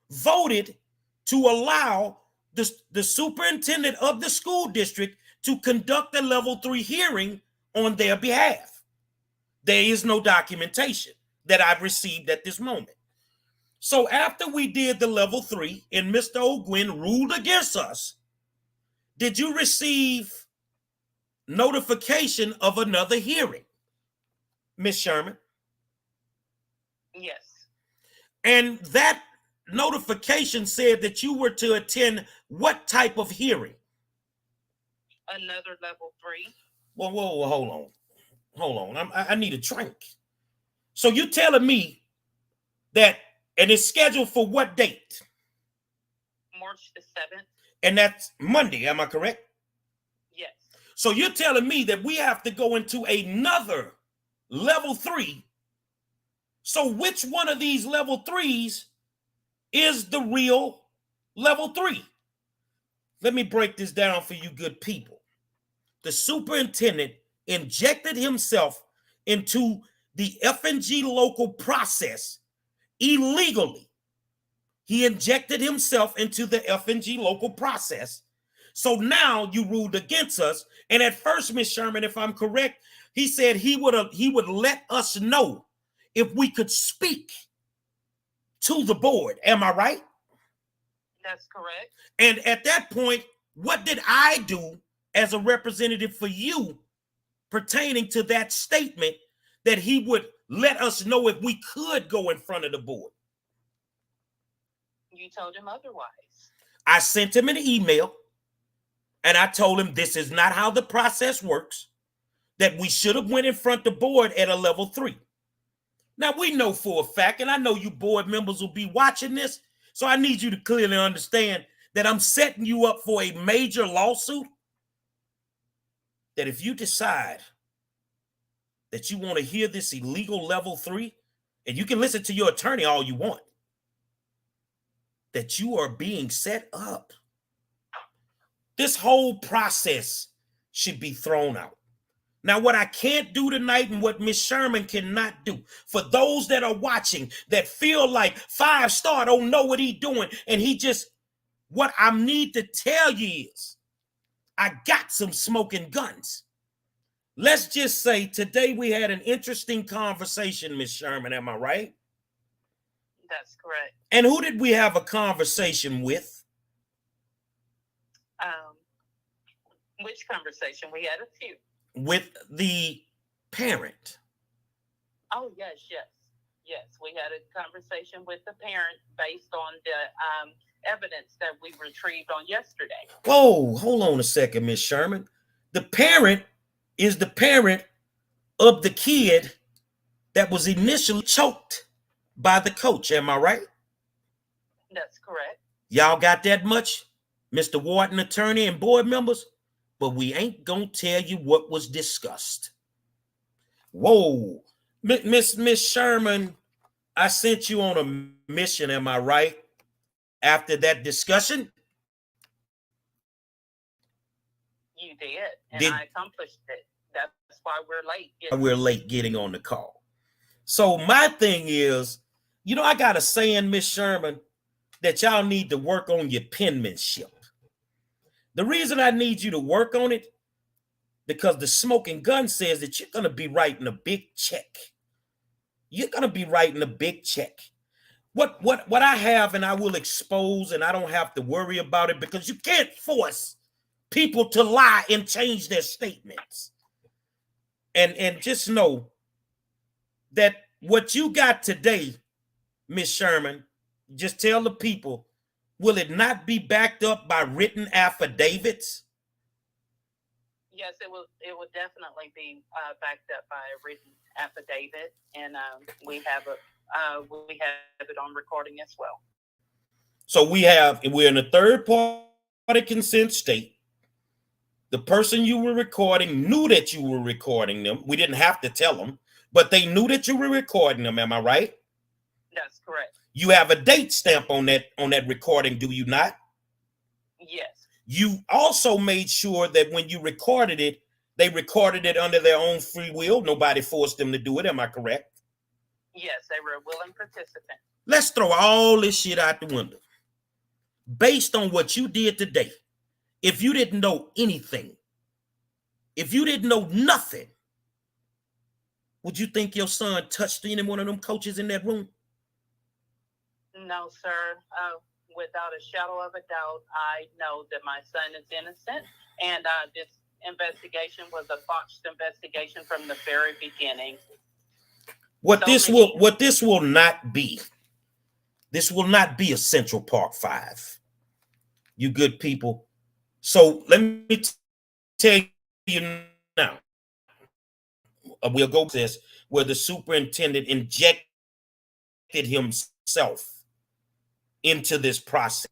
voted to allow the superintendent of the school district to conduct a level 3 hearing on their behalf. There is no documentation that I've received at this moment. So after we did the level 3 and Mr. O'Gwen ruled against us, did you receive notification of another hearing, Miss Sherman? Yes. And that notification said that you were to attend what type of hearing? Another level 3. Whoa, hold on. I need a drink. So you telling me that, and it's scheduled for what date? March the 7th. And that's Monday, am I correct? Yes. So you're telling me that we have to go into another level 3. So which one of these level 3s is the real level 3? Let me break this down for you good people. The superintendent injected himself into the F&G local process illegally. He injected himself into the F&G local process. So now you ruled against us. And at first, Ms. Sherman, if I'm correct, he said he would let us know if we could speak to the board. Am I right? That's correct. And at that point, what did I do as a representative for you pertaining to that statement that he would let us know if we could go in front of the board? You told him otherwise. I sent him an email and I told him this is not how the process works, that we should have went in front of the board at a level 3. Now, we know for a fact, and I know you board members will be watching this, so I need you to clearly understand that I'm setting you up for a major lawsuit, that if you decide that you want to hear this illegal level 3, and you can listen to your attorney all you want, that you are being set up. This whole process should be thrown out. Now, what I can't do tonight and what Miss Sherman cannot do, for those that are watching that feel like 5-star don't know what he's doing, and what I need to tell you is, I got some smoking guns. Let's just say today we had an interesting conversation, Miss Sherman, am I right? That's correct. And who did we have a conversation with? Which conversation? We had a few. With the parent. Oh, yes. We had a conversation with the parent based on the evidence that we retrieved on yesterday. Whoa, hold on a second, Miss Sherman. The parent is the parent of the kid that was initially choked by the coach. Am I right? That's correct. Y'all got that much, Mr. Wharton attorney and board members? But we ain't gonna tell you what was discussed. Whoa, Miss Sherman, I sent you on a mission, am I right? After that discussion? You did, and I accomplished it. That's why we're late getting on the call. So my thing is, I got a saying, Miss Sherman, that y'all need to work on your penmanship. The reason I need you to work on it, because the smoking gun says that you're going to be writing a big check. You're going to be writing a big check. What I have, and I will expose, and I don't have to worry about it, because you can't force people to lie and change their statements. And just know that what you got today, Miss Sherman, just tell the people, will it not be backed up by written affidavits? Yes, it will definitely be backed up by a written affidavit, and we have it on recording as well. So we're in a third-party consent state. The person you were recording knew that you were recording them. We didn't have to tell them, but they knew that you were recording them. Am I right? That's correct. You have a date stamp on that recording, do you not? Yes. You also made sure that when you recorded it, they recorded it under their own free will. Nobody forced them to do it. Am I correct? Yes, they were a willing participant. Let's throw all this shit out the window. Based on what you did today, if you didn't know anything, if you didn't know nothing, would you think your son touched any one of them coaches in that room? No, sir. Without a shadow of a doubt, I know that my son is innocent, and this investigation was a botched investigation from the very beginning. What this will not be. This will not be a Central Park 5. You good people. So let me tell you now. We'll go to this where the superintendent injected himself into this process.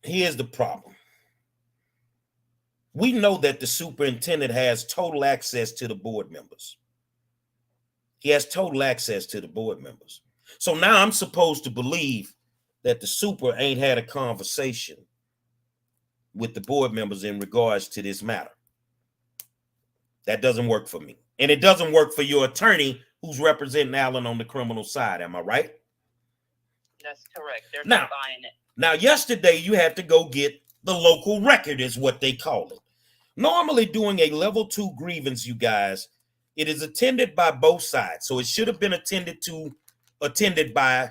Here's the problem. We know that the superintendent has total access to the board members. He has total access to the board members. So now I'm supposed to believe that the super ain't had a conversation with the board members in regards to this matter. That doesn't work for me. And it doesn't work for your attorney who's representing Alan on the criminal side. Am I right? That's correct. They're not buying it. Now, yesterday you had to go get the local record is what they call it. Normally doing a level 2 grievance, you guys, it is attended by both sides. So it should have been attended by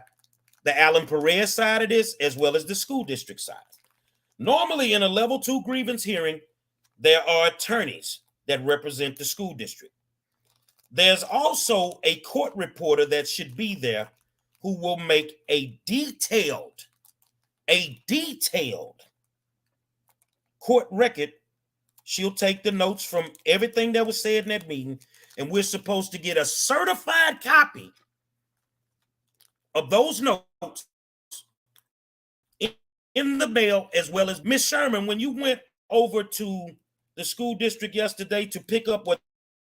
the Alan Perez side of this as well as the school district side. Normally in a level 2 grievance hearing, there are attorneys that represent the school district. There's also a court reporter that should be there who will make a detailed court record. She'll take the notes from everything that was said in that meeting, and we're supposed to get a certified copy of those notes in the mail, as well as Miss Sherman, when you went over to the school district yesterday to pick up what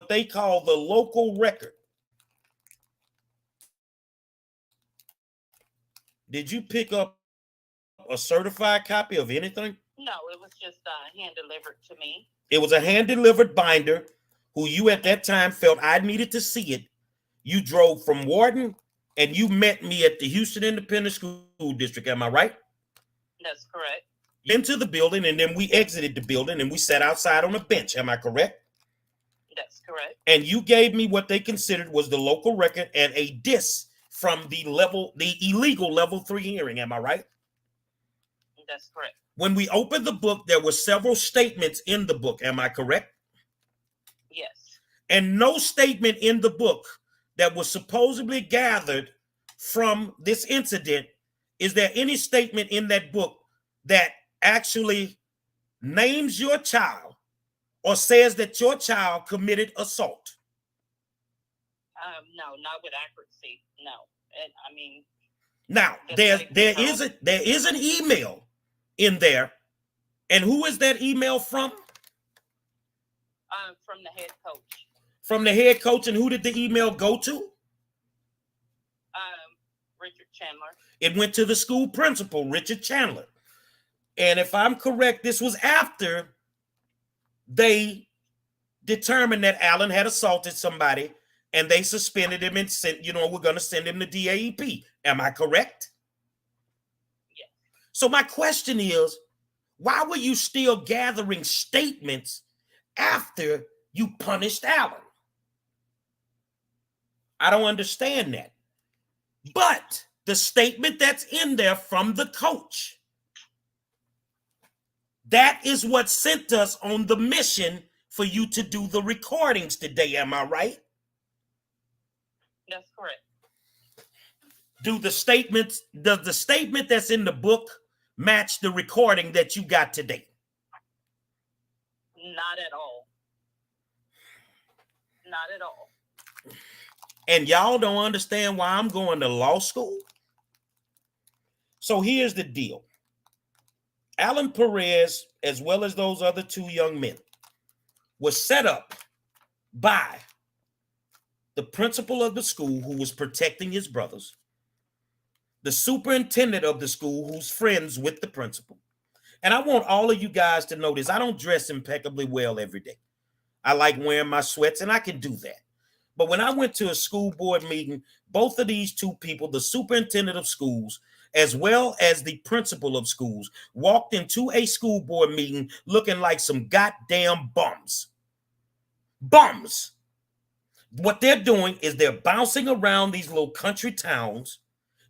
they call the local record. Did you pick up a certified copy of anything? No, it was just hand delivered to me. It was a hand delivered binder who you at that time felt I needed to see it. You drove from Wharton and you met me at the Houston Independent School District. Am I right? That's correct. Into the building, and then we exited the building and we sat outside on a bench. Am I correct? That's correct. And you gave me what they considered was the local record and a disc from the illegal level 3 hearing. Am I right? That's correct. When we opened the book, there were several statements in the book. Am I correct? Yes. And no statement in the book that was supposedly gathered from this incident. Is there any statement in that book that actually names your child or says that your child committed assault? No, not with accuracy. No. And I mean, now there is an email in there. And who is that email from? From the head coach. From the head coach, and who did the email go to? Richard Chandler. It went to the school principal, Richard Chandler. And if I'm correct, this was after they determined that Alan had assaulted somebody and they suspended him and said, we're going to send him to DAEP. Am I correct? Yes. So my question is, why were you still gathering statements after you punished Alan? I don't understand that. But the statement that's in there from the coach, that is what sent us on the mission for you to do the recordings today. Am I right? That's correct. Does the statement that's in the book match the recording that you got today? Not at all. Not at all. And y'all don't understand why I'm going to law school? So here's the deal. Alan Perez, as well as those other 2 young men, was set up by the principal of the school who was protecting his brothers, the superintendent of the school who's friends with the principal. And I want all of you guys to know this. I don't dress impeccably well every day. I like wearing my sweats, and I can do that. But when I went to a school board meeting, both of these 2 people, the superintendent of schools, as well as the principal of schools, walked into a school board meeting looking like some goddamn bums. Bums. What they're doing is they're bouncing around these little country towns,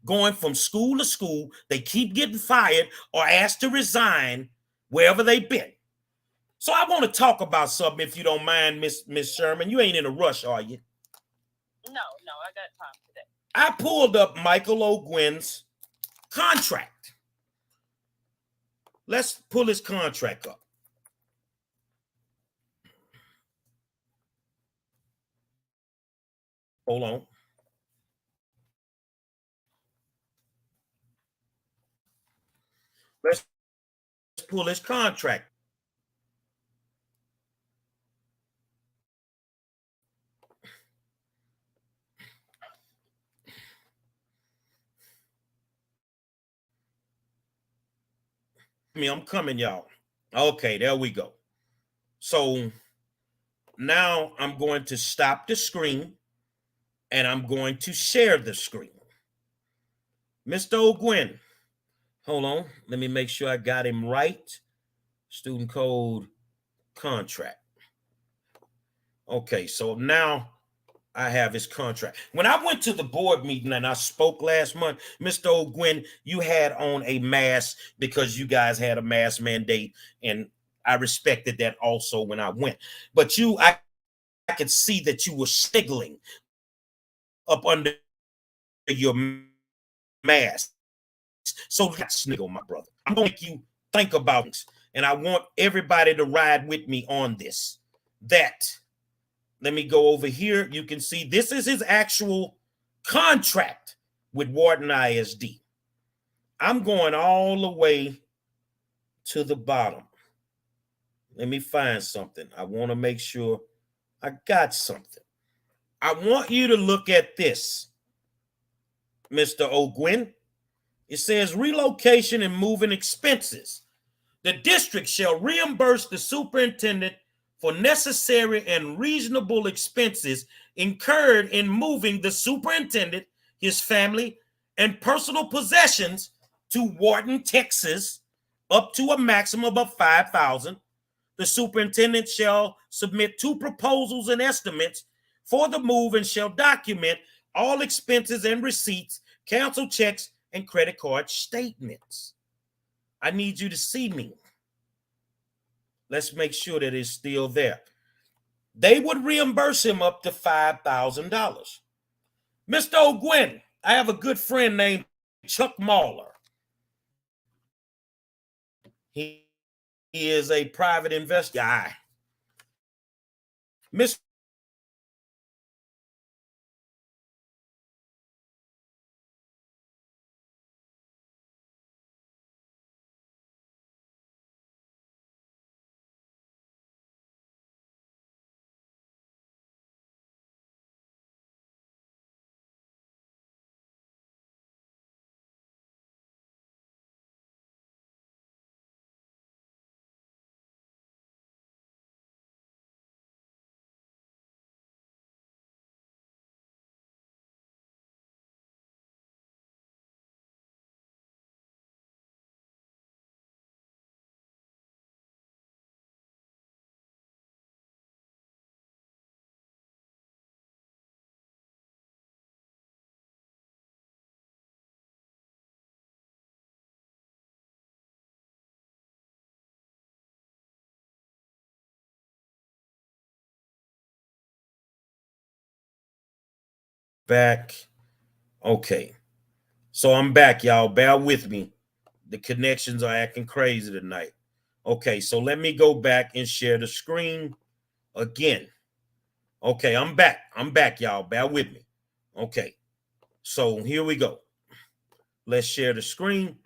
going from school to school. They keep getting fired or asked to resign wherever they've been. So I want to talk about something, if you don't mind, Miss Sherman. You ain't in a rush, are you? No, I got time today. I pulled up Michael O'Gwen's contract. Let's pull his contract up. Hold on. Let's pull his contract. I'm coming, y'all. Okay, there we go. So now I'm going to stop the screen and I'm going to share the screen. Mr. O'Gwen, hold on. Let me make sure I got him right. Student code contract. Okay, so now I have his contract. When I went to the board meeting and I spoke last month, Mr. O'Gwen, you had on a mask because you guys had a mask mandate, and I respected that also when I went. But I could see that you were sniggling up under your mask. So let's sniggle, my brother. I'm going to make you think about this, and I want everybody to ride with me on this. Let me go over here. You can see this is his actual contract with Wharton ISD. I'm going all the way to the bottom. Let me find something. I want to make sure I got something. I want you to look at this, Mr. O'Gwen. It says relocation and moving expenses. The district shall reimburse the superintendent for necessary and reasonable expenses incurred in moving the superintendent, his family, and personal possessions to Wharton, Texas, up to a maximum of $5,000. The superintendent shall submit 2 proposals and estimates for the move and shall document all expenses and receipts, cancel checks, and credit card statements. I need you to see me. Let's make sure that it's still there. They would reimburse him up to $5,000. Mr. O'Gwen, I have a good friend named Chuck Mahler. He is a private investor. Mr. Back. Okay. So I'm back, y'all. Bear with me. The connections are acting crazy tonight. Okay, so let me go back and share the screen again. Okay, I'm back. I'm back, y'all. Bear with me. Okay, so here we go. Let's share the screen.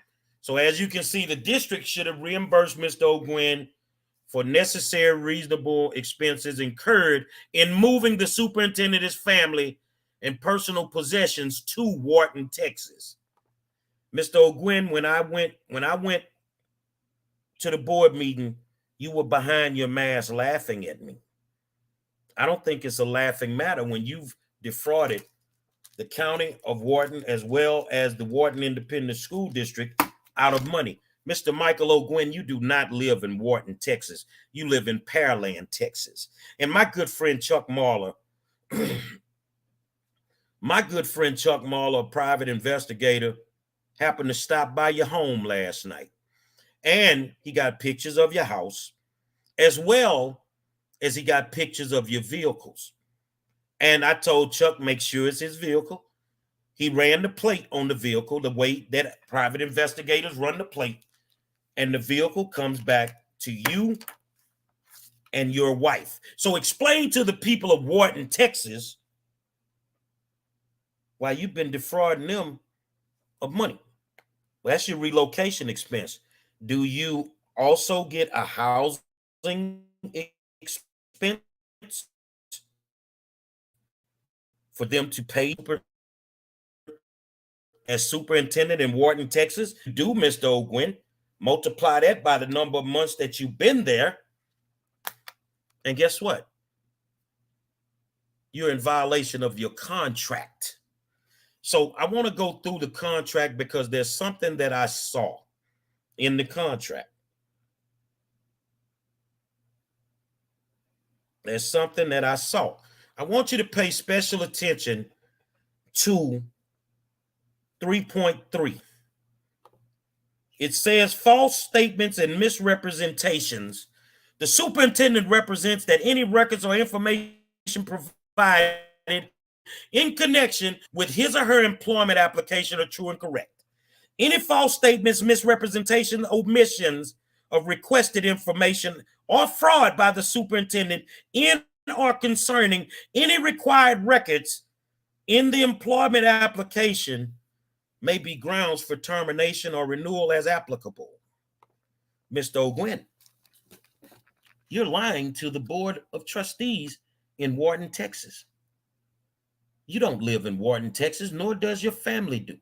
So as you can see, the district should have reimbursed Mr. O'Gwen for necessary, reasonable expenses incurred in moving the superintendent, his family, and personal possessions to Wharton, Texas. Mr. O'Gwen, when I went to the board meeting, you were behind your mask laughing at me. I don't think it's a laughing matter when you've defrauded the county of Wharton as well as the Wharton Independent School District out of money. Mr. Michael O'Gwen, you do not live in Wharton, Texas. You live in Pearland, Texas. And my good friend Chuck Mahler My good friend Chuck Muller, a private investigator, happened to stop by your home last night. And he got pictures of your house, as well as he got pictures of your vehicles. And I told Chuck, make sure it's his vehicle. He ran the plate on the vehicle the way that private investigators run the plate. And the vehicle comes back to you and your wife. So explain to the people of Wharton, Texas, why you've been defrauding them of money. Well, that's your relocation expense. Do you also get a housing expense for them to pay as superintendent in Wharton, Texas? Do, Mr. O'Gwen, multiply that by the number of months that you've been there. And guess what? You're in violation of your contract. So I want to go through the contract because there's something that I saw in the contract. There's something that I saw. I want you to pay special attention to 3.3. It says false statements and misrepresentations. The superintendent represents that any records or information provided in connection with his or her employment application are true and correct. Any false statements, misrepresentation, omissions of requested information, or fraud by the superintendent in or concerning any required records in the employment application may be grounds for termination or renewal as applicable. Mr. O'Gwen, you're lying to the Board of Trustees in Wharton, Texas. You don't live in Wharton, Texas, nor does your family do.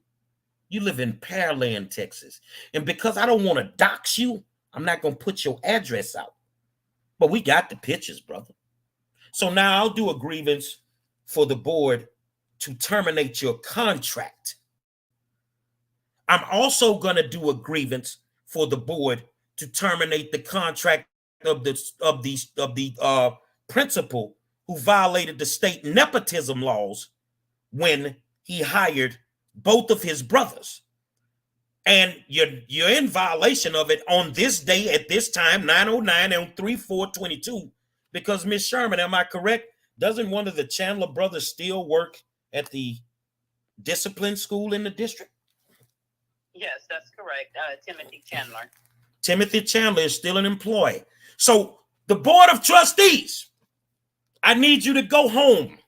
You live in Pearland, Texas. And because I don't want to dox you, I'm not going to put your address out. But we got the pictures, brother. So now I'll do a grievance for the board to terminate your contract. I'm also going to do a grievance for the board to terminate the contract of the principal who violated the state nepotism laws when he hired both of his brothers. And you're in violation of it on this day at this time, 9:09 on 3/4/22, because Ms. Sherman, am I correct? Doesn't one of the Chandler brothers still work at the discipline school in the district? Yes, that's correct. Timothy Chandler. Timothy Chandler is still an employee. So the Board of Trustees, I need you to go home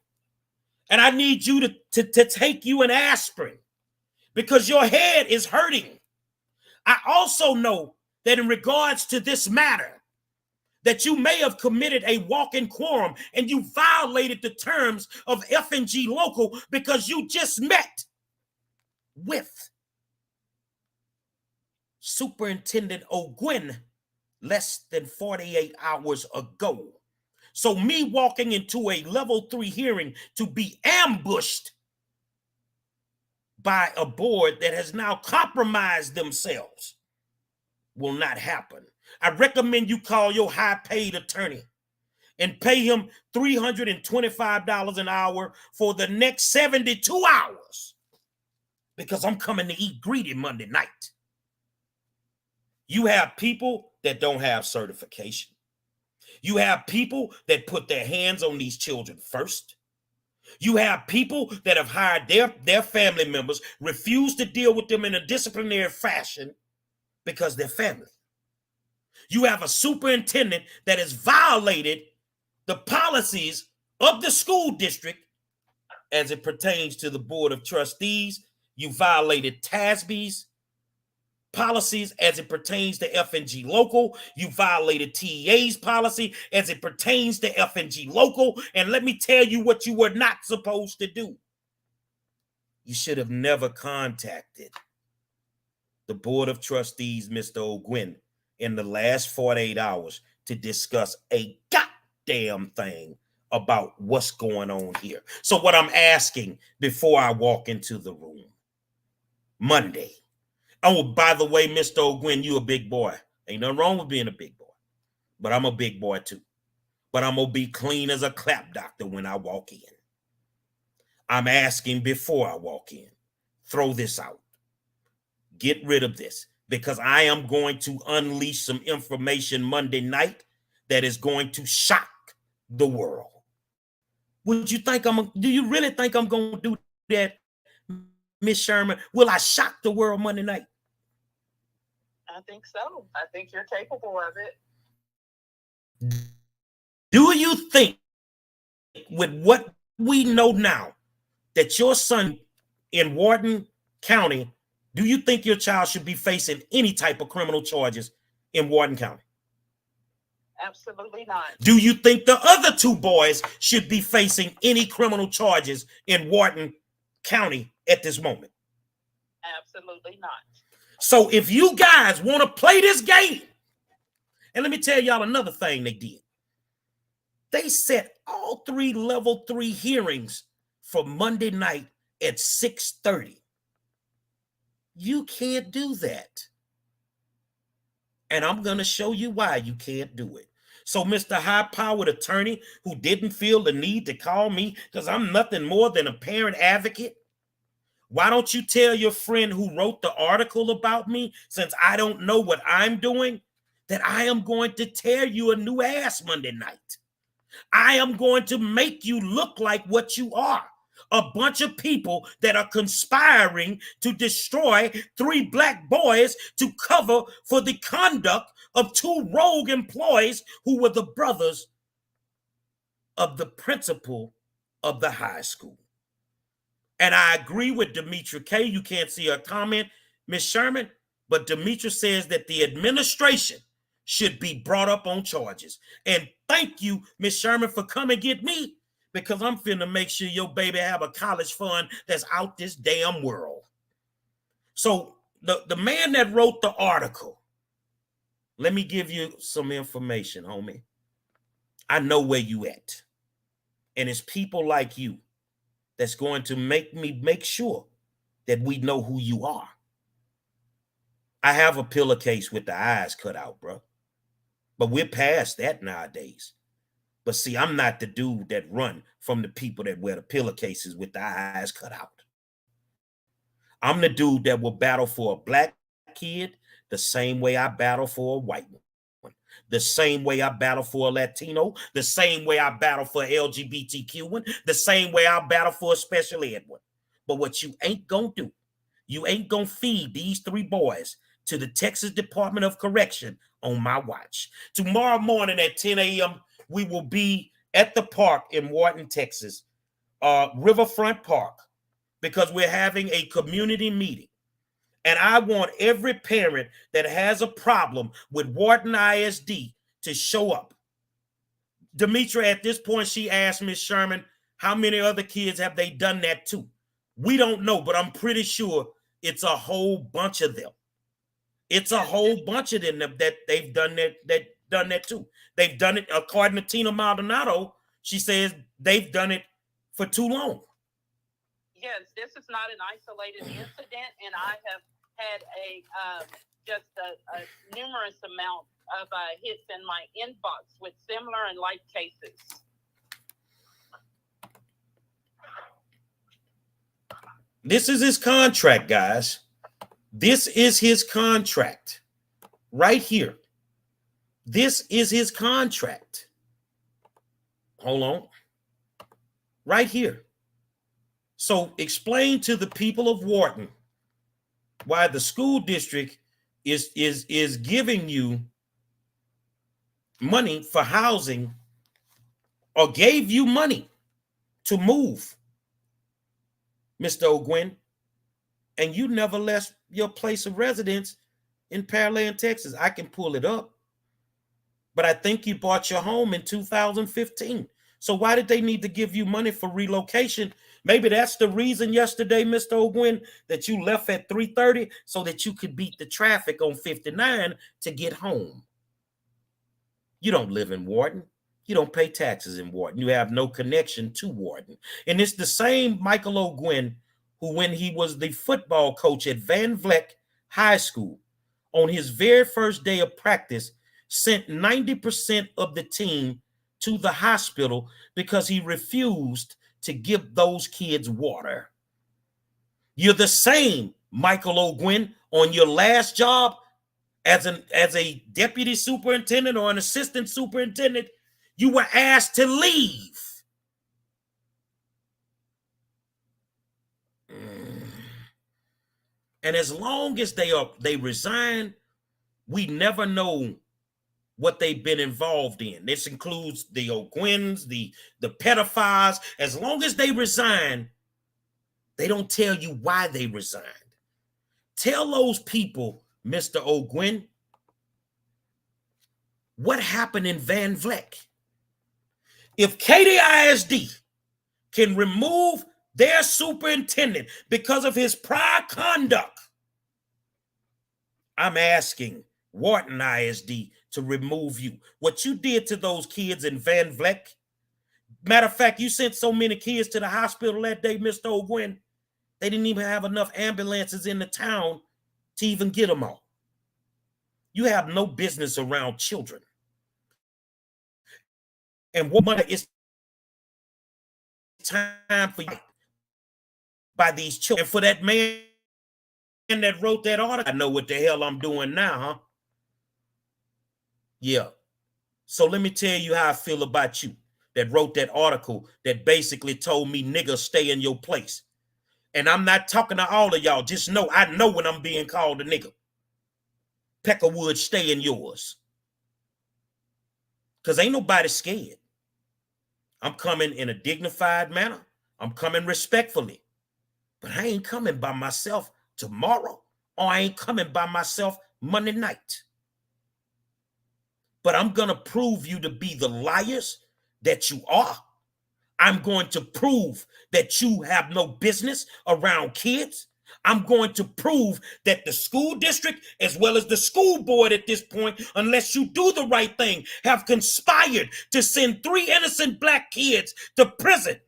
and I need you to take you an aspirin because your head is hurting. I also know that in regards to this matter, that you may have committed a walk-in quorum and you violated the terms of F&G Local because you just met with Superintendent O'Gwen less than 48 hours ago. So me walking into a level 3 hearing to be ambushed by a board that has now compromised themselves will not happen. I recommend you call your high-paid attorney and pay him $325 an hour for the next 72 hours because I'm coming to eat greedy Monday night. You have people that don't have certification. You have people that put their hands on these children first. You have people that have hired their family members, refuse to deal with them in a disciplinary fashion because they're family. You have a superintendent that has violated the policies of the school district as it pertains to the Board of Trustees. You violated TASB's policies as it pertains to F&G Local. You violated TEA's policy as it pertains to F&G Local. And let me tell you what you were not supposed to do. You should have never contacted the Board of Trustees, Mr. O'Gwen, in the last 48 hours to discuss a goddamn thing about what's going on here. So what I'm asking before I walk into the room Monday. Oh, by the way, Mr. O'Gwen, you a big boy. Ain't nothing wrong with being a big boy. But I'm a big boy too. But I'm going to be clean as a clap doctor when I walk in. I'm asking before I walk in, throw this out. Get rid of this, because I am going to unleash some information Monday night that is going to shock the world. Would you think do you really think I'm going to do that, Miss Sherman? Will I shock the world Monday night? I think so. I think you're capable of it. Do you think, with what we know now, that your son in Wharton County, do you think your child should be facing any type of criminal charges in Wharton County? Absolutely not. Do you think the other two boys should be facing any criminal charges in Wharton County at this moment? Absolutely not. So if you guys want to play this game, and let me tell y'all another thing they did. They set all 3 level 3 hearings for Monday night at 6:30. You can't do that. And I'm going to show you why you can't do it. So, Mr. High-powered attorney who didn't feel the need to call me because I'm nothing more than a parent advocate, why don't you tell your friend who wrote the article about me, since I don't know what I'm doing, that I am going to tear you a new ass Monday night. I am going to make you look like what you are. A bunch of people that are conspiring to destroy 3 black boys to cover for the conduct of 2 rogue employees who were the brothers of the principal of the high school. And I agree with Demetra K. You can't see her comment, Ms. Sherman, but Demetra says that the administration should be brought up on charges. And thank you, Ms. Sherman, for coming get me, because I'm finna make sure your baby have a college fund that's out this damn world. So the man that wrote the article, let me give you some information, homie. I know where you at. And it's people like you that's going to make me make sure that we know who you are. I have a pillowcase with the eyes cut out, bro. But we're past that nowadays. But see, I'm not the dude that run from the people that wear the pillowcases with the eyes cut out. I'm the dude that will battle for a black kid the same way I battle for a white one, the same way I battle for a Latino, the same way I battle for LGBTQ one, the same way I battle for a special ed one. But what you ain't gonna do, you ain't gonna feed these 3 boys to the Texas Department of Correction on my watch. Tomorrow morning at 10 a.m., we will be at the park in Wharton, Texas, Riverfront Park, because we're having a community meeting. And I want every parent that has a problem with Wharton ISD to show up. Demetra, at this point, she asked Ms. Sherman, how many other kids have they done that to? We don't know, but I'm pretty sure it's a whole bunch of them. It's a whole bunch of them that they've done that too. They've done it, according to Tina Maldonado. She says they've done it for too long. Yes, this is not an isolated incident, and I have had just a numerous amount of hits in my inbox with similar and like cases. This is his contract, guys. This is his contract right here. This is his contract. Hold on. Right here. So explain to the people of Wharton why the school district is giving you money for housing, or gave you money to move, Mr. O'Gwen, and you never left your place of residence in Pearland, Texas. I can pull it up, but I think you bought your home in 2015. So why did they need to give you money for relocation? Maybe that's the reason yesterday, Mr. O'Gwen, that you left at 3:30 so that you could beat the traffic on 59 to get home. You don't live in Wharton. You don't pay taxes in Wharton. You have no connection to Wharton. And it's the same Michael O'Gwen who, when he was the football coach at Van Vleck High School, on his very first day of practice, sent 90% of the team to the hospital because he refused to give those kids water. You're the same, Michael O'Gwen, on your last job as a deputy superintendent or an assistant superintendent. You were asked to leave. And as long as they resign, we never know what they've been involved in. This includes the O'Gwens, the pedophiles. As long as they resign, they don't tell you why they resigned. Tell those people, Mr. O'Gwen, what happened in Van Vleck. If KDISD can remove their superintendent because of his prior conduct, I'm asking Wharton ISD to remove you. What you did to those kids in Van Vleck, matter of fact, you sent so many kids to the hospital that day, Mr. O'Gwen, they didn't even have enough ambulances in the town to even get them all. You have no business around children. And what money is time for you by these children? And for that man that wrote that article, I know what the hell I'm doing now, huh? Yeah. So let me tell you how I feel about you that wrote that article that basically told me, nigga, stay in your place. And I'm not talking to all of y'all. Just know I know when I'm being called a nigga. Peckerwood, stay in yours. Because ain't nobody scared. I'm coming in a dignified manner. I'm coming respectfully. But I ain't coming by myself tomorrow, or I ain't coming by myself Monday night. But I'm going to prove you to be the liars that you are. I'm going to prove that you have no business around kids. I'm going to prove that the school district, as well as the school board at this point, unless you do the right thing, have conspired to send 3 innocent black kids to prison.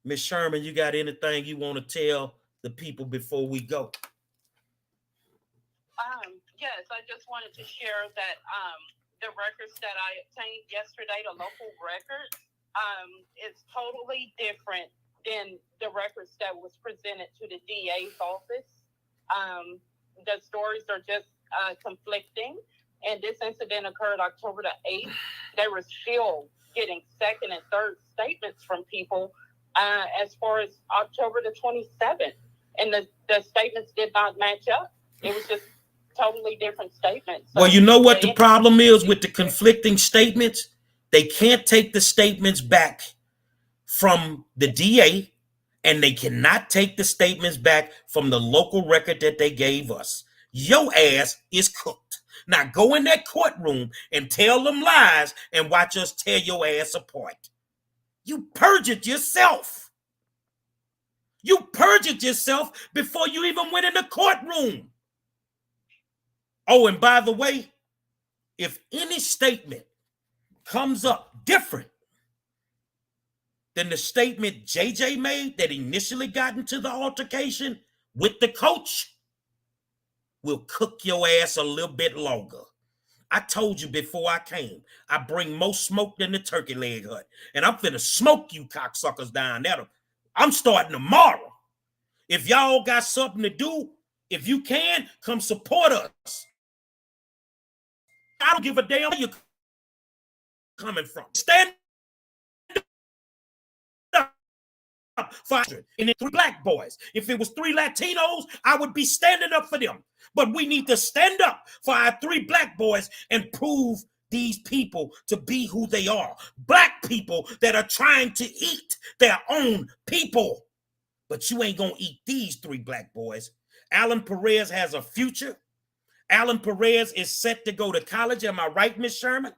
Ms. Sherman, you got anything you want to tell the people before we go? Yes, I just wanted to share that the records that I obtained yesterday, the local records, is totally different than the records that was presented to the DA's office. The stories are just conflicting. And this incident occurred October the 8th. They were still getting second and third statements from people as far as October the 27th. And the statements did not match up. It was just totally different statements. So well, you know what the problem is with the conflicting statements? They can't take the statements back from the DA, and they cannot take the statements back from the local record that they gave us. Your ass is cooked. Now go in that courtroom and tell them lies and watch us tear your ass apart. You perjured yourself. You perjured yourself before you even went in the courtroom. Oh, and by the way, if any statement comes up different than the statement JJ made that initially got into the altercation with the coach, we'll cook your ass a little bit longer. I told you before I came, I bring more smoke than the turkey leg hut. And I'm finna smoke you cocksuckers down there. I'm starting tomorrow. If y'all got something to do, if you can, come support us. I don't give a damn where you're coming from. Stand up for and then 3 black boys. If it was 3 Latinos, I would be standing up for them. But we need to stand up for our 3 black boys and prove these people to be who they are. Black people that are trying to eat their own people. But you ain't gonna eat these 3 black boys. Alan Perez has a future. Alan Perez is set to go to college. Am I right, Ms. Sherman?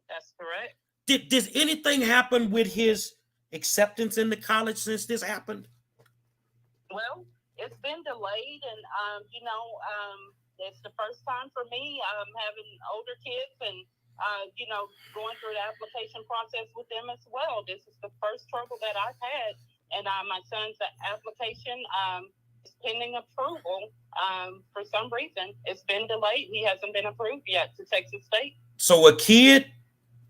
That's correct. Did anything happen with his acceptance in the college since this happened? Well, it's been delayed, and it's the first time for me having older kids and going through the application process with them as well. This is the first trouble that I've had, and my son's application is pending approval. For some reason, it's been delayed. He hasn't been approved yet to Texas State. So a kid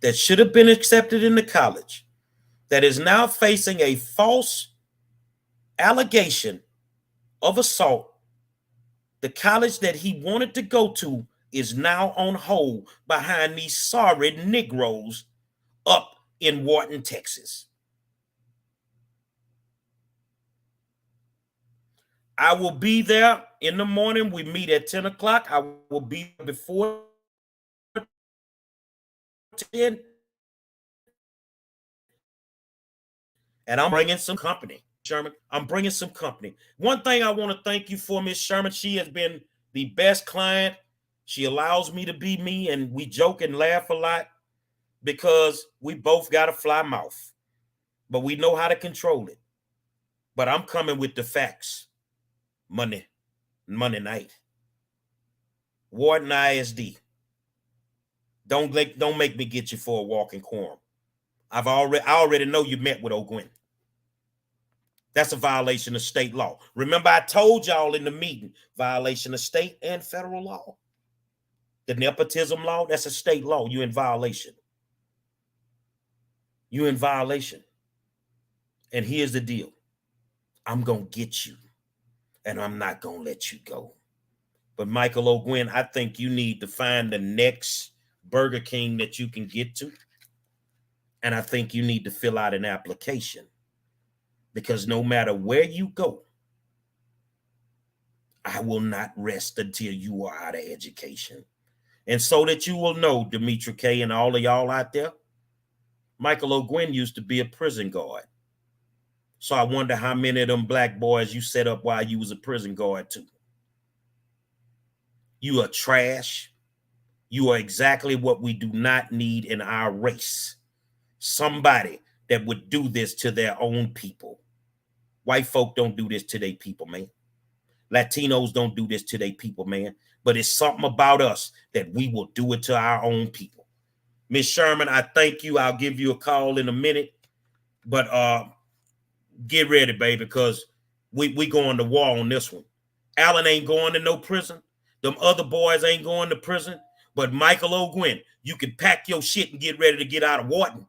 that should have been accepted into college that is now facing a false allegation of assault. The college that he wanted to go to is now on hold behind these sorry Negroes up in Wharton, Texas. I will be there in the morning. We meet at 10 o'clock. I will be before 10. And I'm bringing some company, Sherman. I'm bringing some company. One thing I want to thank you for, Miss Sherman. She has been the best client. She allows me to be me, and we joke and laugh a lot because we both got a fly mouth, but we know how to control it. But I'm coming with the facts. Monday night. Wharton Isd. Don't make me get you for a walking quorum. I already know you met with O'Gwen. That's a violation of state law. Remember, I told y'all in the meeting, violation of state and federal law. The nepotism law, that's a state law. You in violation. You in violation. And here's the deal. I'm going to get you, and I'm not going to let you go. But Michael O'Gwen, I think you need to find the next Burger King that you can get to. And I think you need to fill out an application. Because no matter where you go, I will not rest until you are out of education. And so that you will know, Demetri K. and all of y'all out there, Michael O'Gwen used to be a prison guard. So I wonder how many of them black boys you set up while you was a prison guard too. You are trash. You are exactly what we do not need in our race. Somebody that would do this to their own people. White folk don't do this to their people, man. Latinos don't do this to their people, man. But it's something about us that we will do it to our own people. Miss Sherman, I thank you. I'll give you a call in a minute. But get ready, baby, because we going to war on this one. Allen ain't going to no prison. Them other boys ain't going to prison. But Michael O'Gwen, you can pack your shit and get ready to get out of Wharton.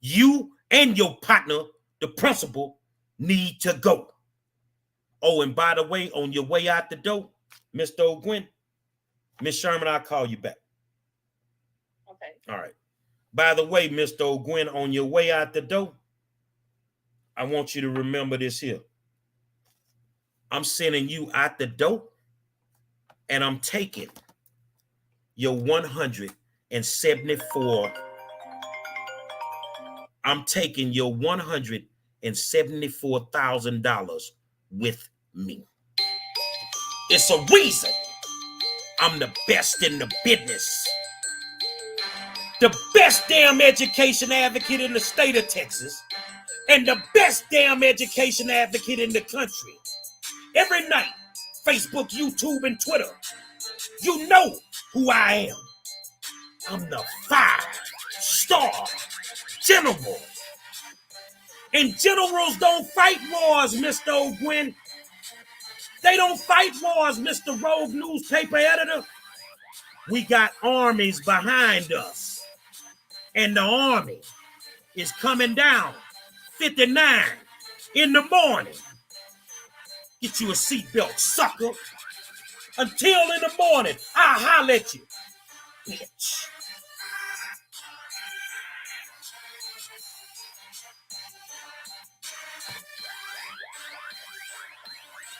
You and your partner, the principal, need to go. Oh, and by the way, on your way out the door, Mr. O'Gwen, Miss Sherman, I'll call you back. Okay. All right. By the way, Mr. O'Gwen, on your way out the door, I want you to remember this here. I'm sending you out the door, and I'm taking your $174,000. I'm taking your $174,000 with me. It's a reason I'm the best in the business. The best damn education advocate in the state of Texas, and the best damn education advocate in the country. Every night, Facebook, YouTube, and Twitter, you know who I am. I'm the 5-star general. And generals don't fight wars, Mr. O'Gwen. They don't fight wars, Mr. Rogue newspaper editor. We got armies behind us. And the army is coming down 59 in the morning. Get you a seatbelt, sucker. Until in the morning, I'll holler at you, bitch.